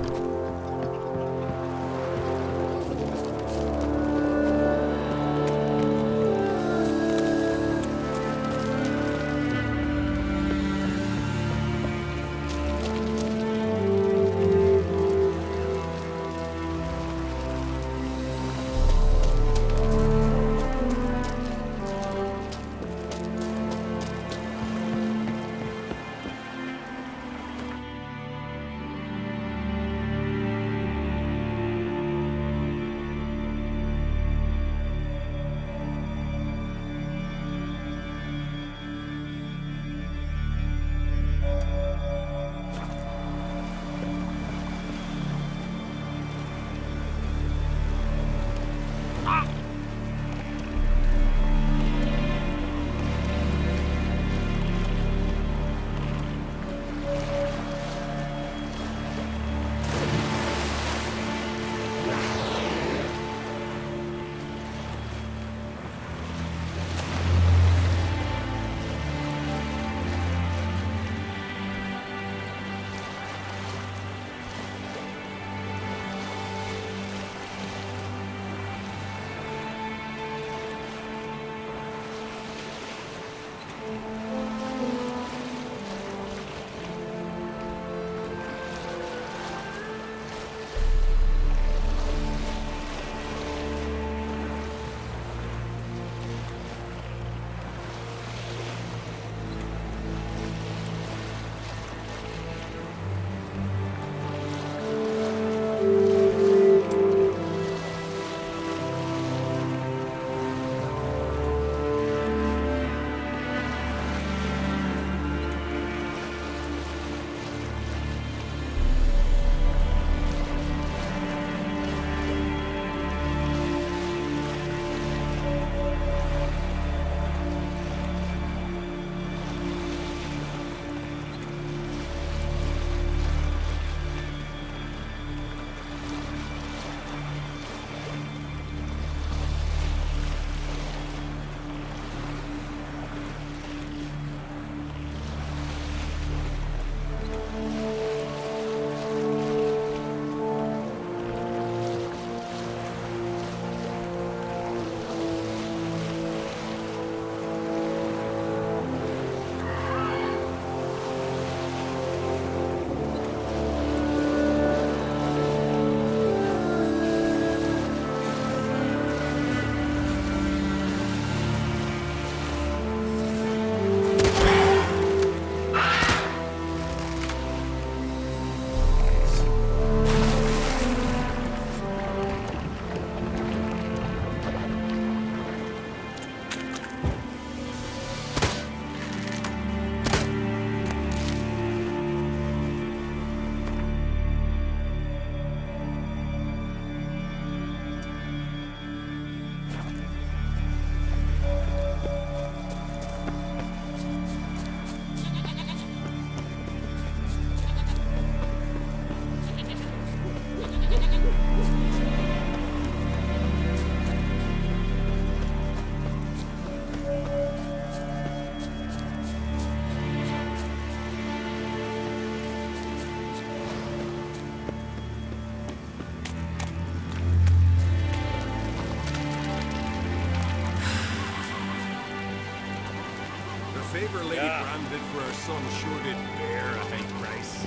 a favor Lady Gambit for her son sure did bear a high price.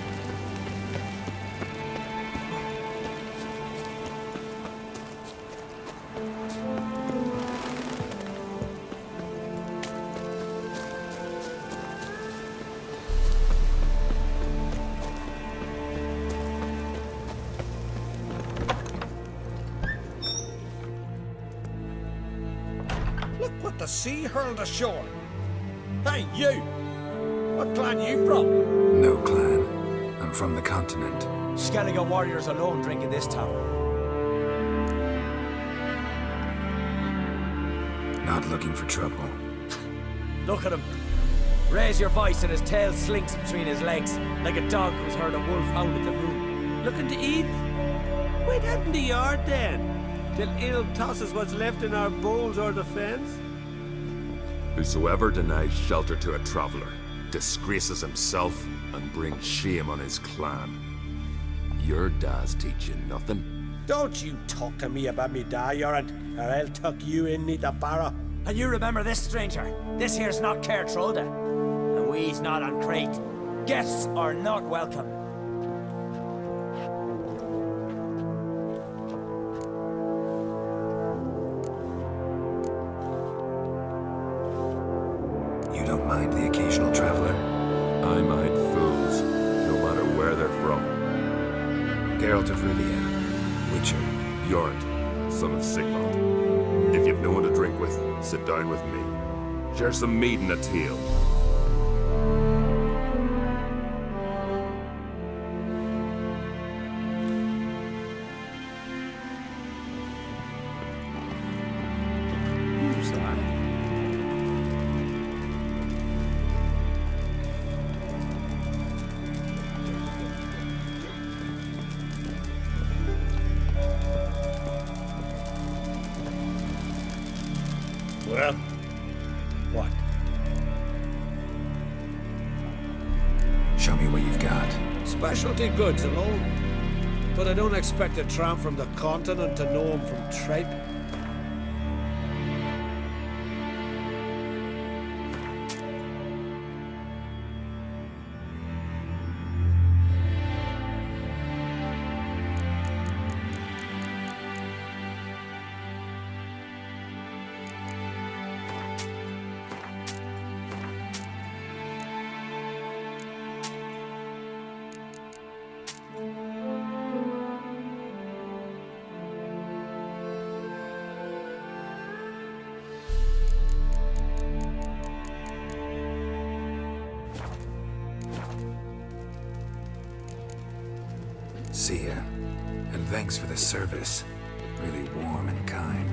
Look what the sea hurled ashore. Hey, you! What clan you from? No clan. I'm from the continent. Skellige warriors alone drink in this town. Not looking for trouble. Look at him. Raise your voice and his tail slinks between his legs, like a dog who's heard a wolf howl at the moon. Looking to eat? Wait out in the yard then, till ill tosses what's left in our bowls or the fence. Whosoever denies shelter to a traveller disgraces himself and brings shame on his clan. Your da's teach you nothing. Don't you talk to me about me da, Jorand, or I'll tuck you in neath the barrow. And you remember this, stranger. This here's not Cair Troda, and we's not on Crete. Guests are not welcome. You don't mind the occasional traveler? I mind fools, no matter where they're from. Geralt of Rivia, Witcher. Jorand, son of Sigvald. If you've no one to drink with, sit down with me. Share some mead and a tale. Who's that? Well, what? Show me what you've got. Specialty goods alone. But I don't expect a tramp from the continent to know him from tripe. See ya. And thanks for the service. Really warm and kind.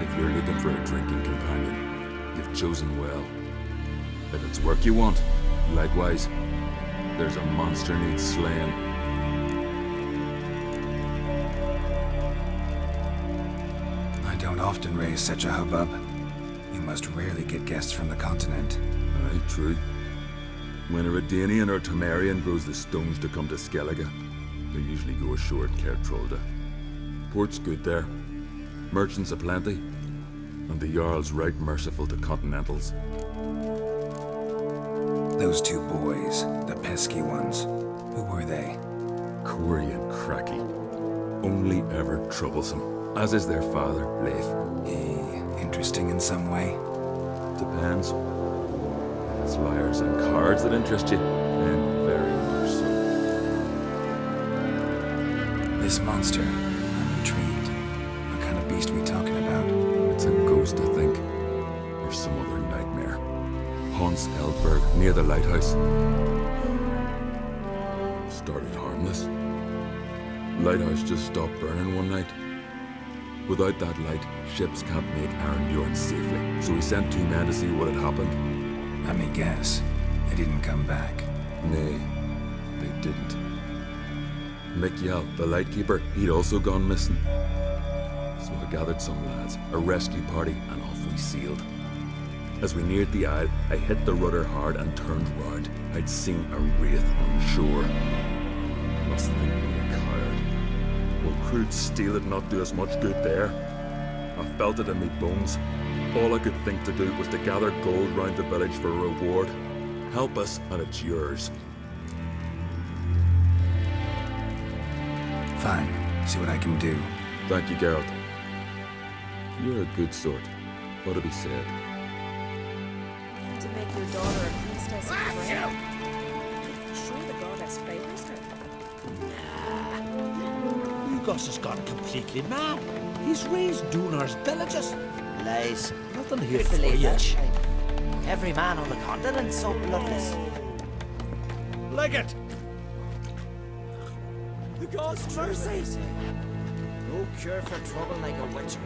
If you're looking for a drinking companion, you've chosen well. If it's work you want, likewise, there's a monster needs slaying. I don't often raise such a hubbub. You must rarely get guests from the continent. Aye, true. When a Redanian or Temerian grows the stones to come to Skellige, they usually go ashore at Cair Troda. Port's good there. Merchants aplenty. And the Jarl's right merciful to continentals. Those two boys, the pesky ones, who were they? Corey and Cracky. Only ever troublesome. As is their father, Leif. He interesting in some way? Depends. If it's liars and cards that interest you, then very much so. This monster, I'm intrigued. What kind of beast we talking about? It's a ghost, I think. Or some other nightmare. Haunts Eldberg, near the lighthouse. Started harmless. Lighthouse just stopped burning one night. Without that light, ships can't make Arnbjorn safely, so we sent 2 men to see what had happened. Let me guess. They didn't come back. Nay, they didn't. Mikjal, the lightkeeper, he'd also gone missing. So I gathered some lads, a rescue party, and off we sailed. As we neared the isle, I hit the rudder hard and turned round. I'd seen a wraith on shore. Must think could steal it not do us much good there. I felt it in me bones. All I could think to do was to gather gold round the village for a reward. Help us, and it's yours. Fine. See what I can do. Thank you, Geralt. You're a good sort. Ought to be said. To make your daughter a priestess of the realm. Sure the goddess favors her. Gus has gone completely mad. He's raised Dunar's villages. Lies. Nothing here Could for believe you. that shite. Every man on the continent's so bloodless. Legate! The gods' mercy! No cure for trouble like a witcher.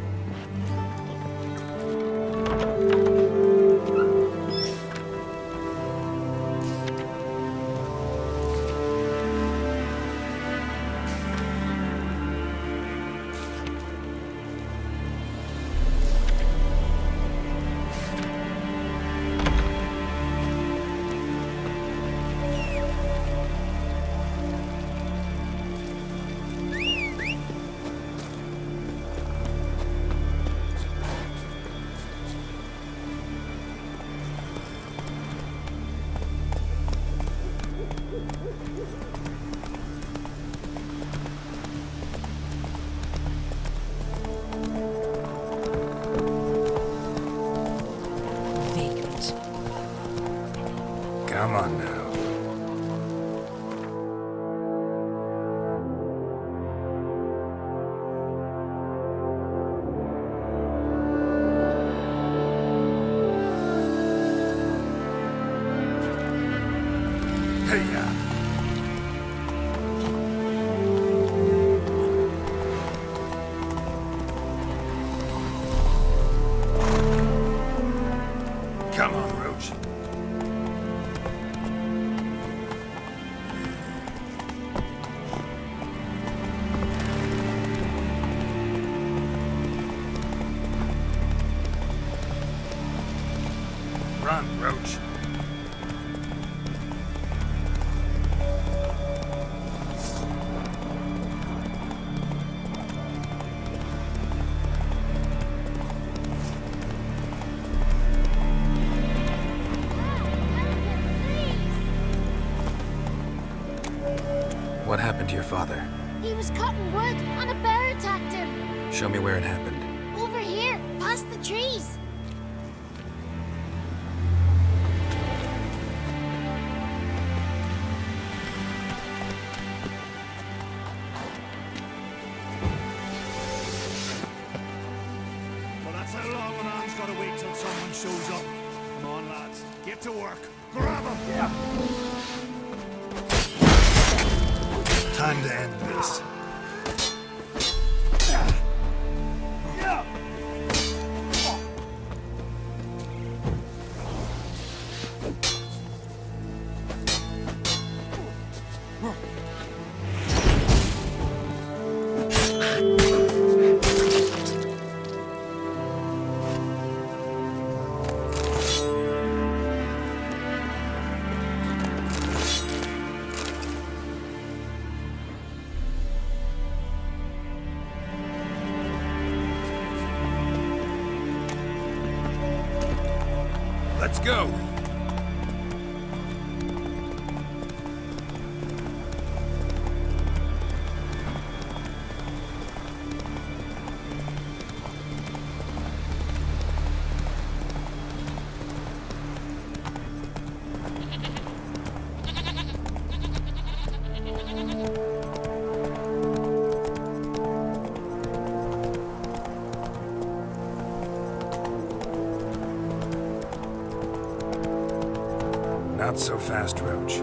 Come on now. Hey-ya! Come on, Roach. Run, Roach. What happened to your father? He was cutting wood and a bear attacked him. Show me where it happened. Over here, past the trees. Well, that's how long a man's got to wait till someone shows up. Come on, lads. Get to work. Grab him! Yeah. Time to end this. Let's go. Not so fast, Roach.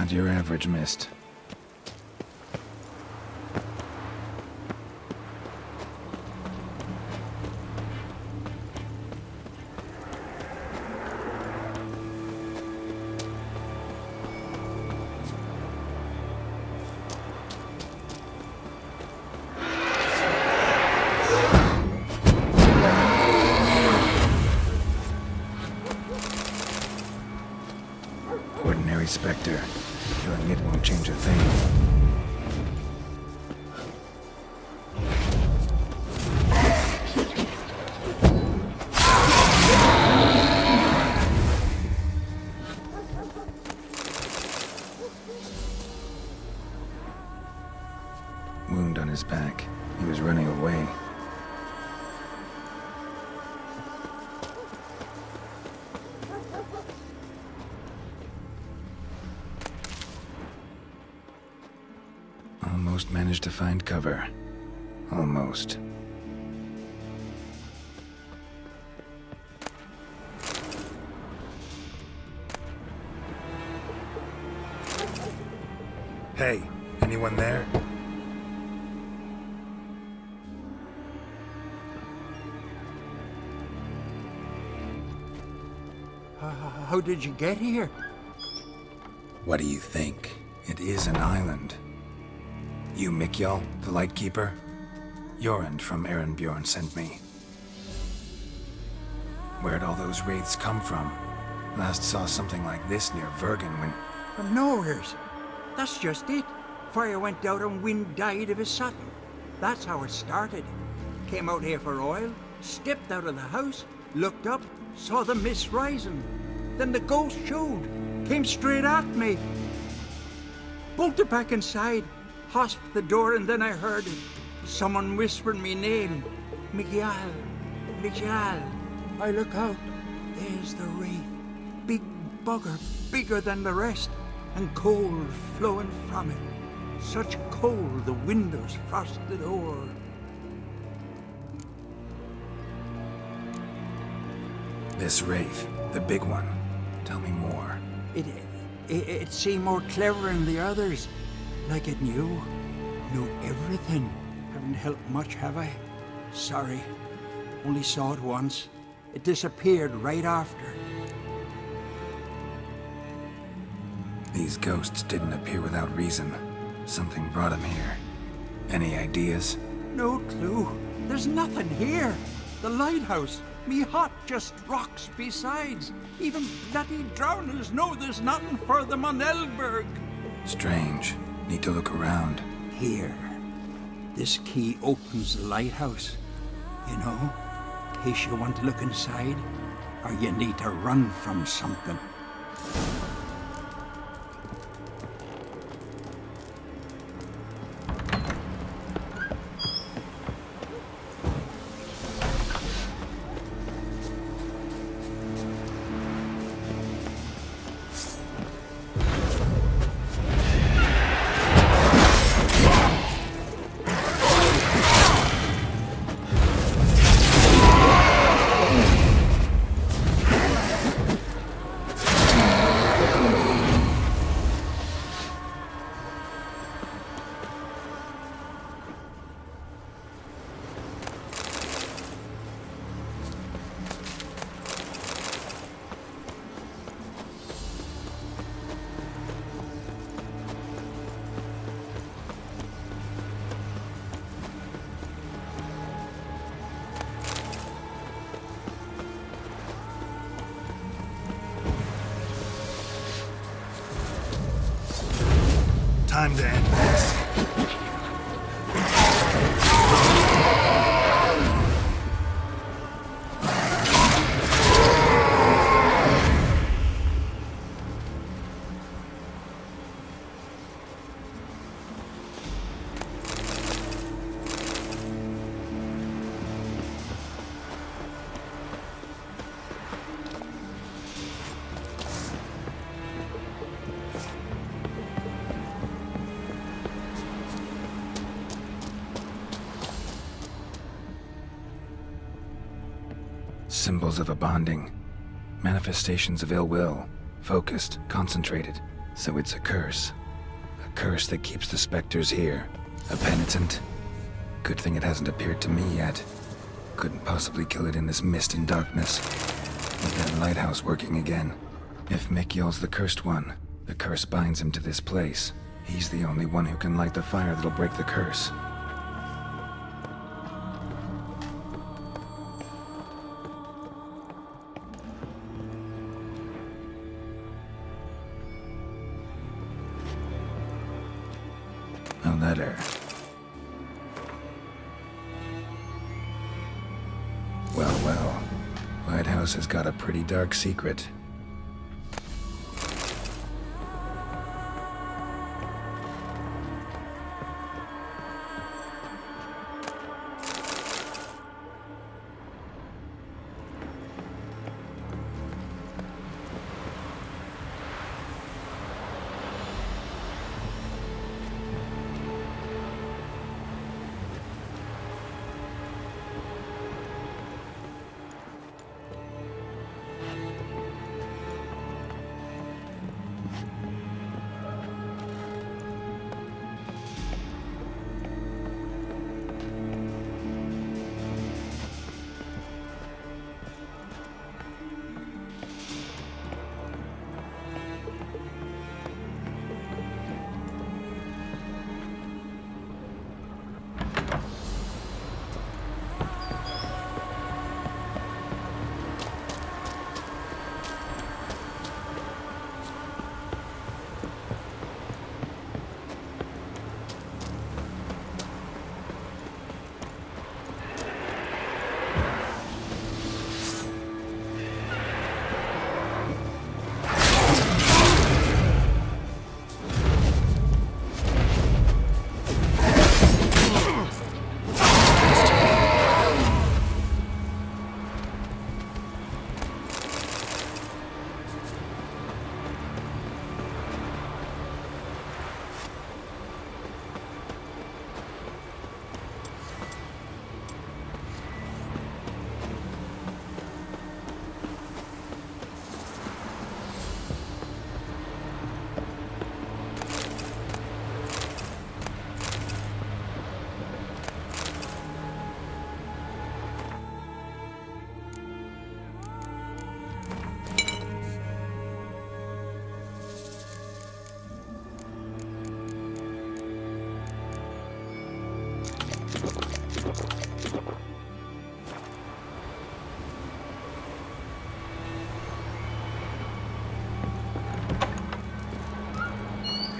Not your average mist. Ordinary specter. Killing it won't change a thing. Wound on his back. He was running away. Almost managed to find cover. Almost. Hey, anyone there? How did you get here? What do you think? It is an island. You, Mikjal, the Lightkeeper? Jorund from Bjorn sent me. Where'd all those wraiths come from? Last saw something like this near Vergen when... From nowheres. That's just it. Fire went out and wind died of a sudden. That's how it started. Came out here for oil, stepped out of the house, looked up, saw the mist rising. Then the ghost showed, came straight at me. Bolted back inside, hosped the door, and then I heard someone whispering me name. Mikjal, Mikjal. I look out, there's the wraith. Big bugger, bigger than the rest, and cold flowing from it. Such cold the windows frosted o'er. This wraith, the big one. Tell me more. It seemed more clever than the others. Like it knew everything. Haven't helped much, have I? Sorry. Only saw it once. It disappeared right after. These ghosts didn't appear without reason. Something brought them here. Any ideas? No clue. There's nothing here. The lighthouse. Me hut just rocks besides. Even bloody drowners know there's nothing for them on Elberg. Strange. Need to look around. Here. This key opens the lighthouse. You know, in case you want to look inside, or you need to run from something. Time to end this. Symbols of a bonding. Manifestations of ill will. Focused, concentrated. So it's a curse. A curse that keeps the specters here. A penitent. Good thing it hasn't appeared to me yet. Couldn't possibly kill it in this mist and darkness. With that lighthouse working again. If Mikyol's the cursed one, the curse binds him to this place. He's the only one who can light the fire that'll break the curse. A letter. Well, well. Lighthouse has got a pretty dark secret.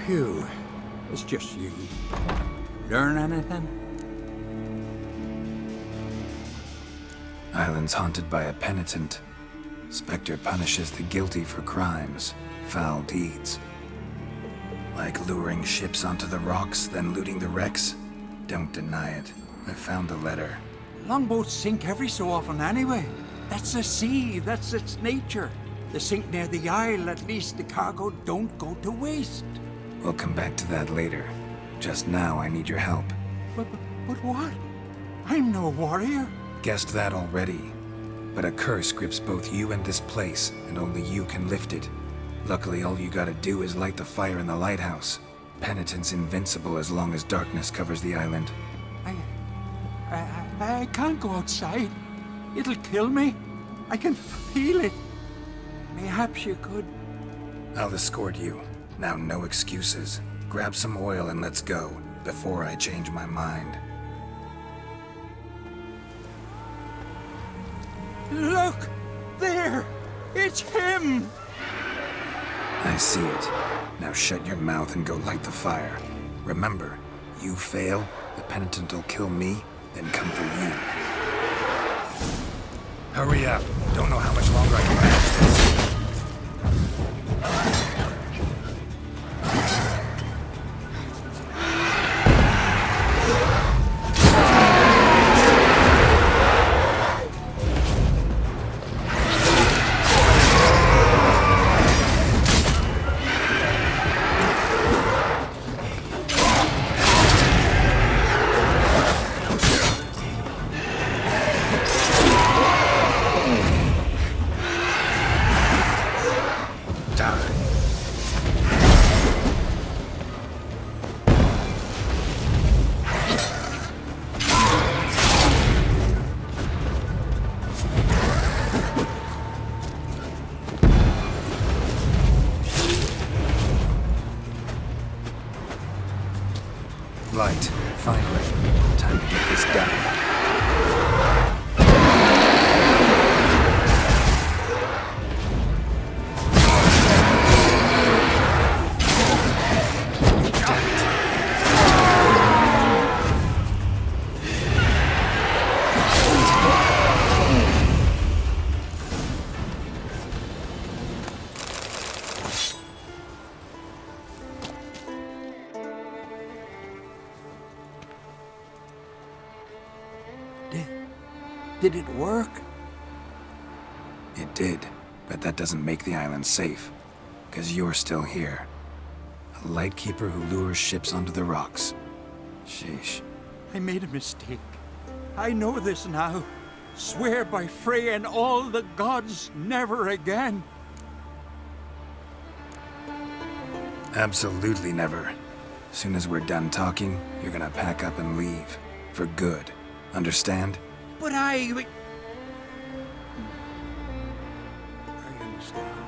Phew, it's just you. Learn anything? Island's haunted by a penitent. Spectre punishes the guilty for crimes, foul deeds. Like luring ships onto the rocks, then looting the wrecks. Don't deny it. I found the letter. Longboats sink every so often anyway. That's the sea, that's its nature. They sink near the isle, at least the cargo don't go to waste. We'll come back to that later. Just now, I need your help. But what? I'm no warrior. Guessed that already. But a curse grips both you and this place, and only you can lift it. Luckily, all you gotta do is light the fire in the lighthouse. Penitent's invincible as long as darkness covers the island. I can't go outside. It'll kill me. I can feel it. Perhaps you could... I'll escort you. Now, no excuses. Grab some oil and let's go, before I change my mind. Look! There! It's him! I see it. Now shut your mouth and go light the fire. Remember, you fail, the penitent will kill me, then come for you. Hurry up. Don't know how much longer I can manage this. Light, finally. Time to get this done. Did it work? It did, but that doesn't make the island safe. Because you're still here. A lightkeeper who lures ships onto the rocks. Sheesh. I made a mistake. I know this now. Swear by Frey and all the gods, never again. Absolutely never. Soon as we're done talking, you're gonna pack up and leave. For good. Understand? But I understand.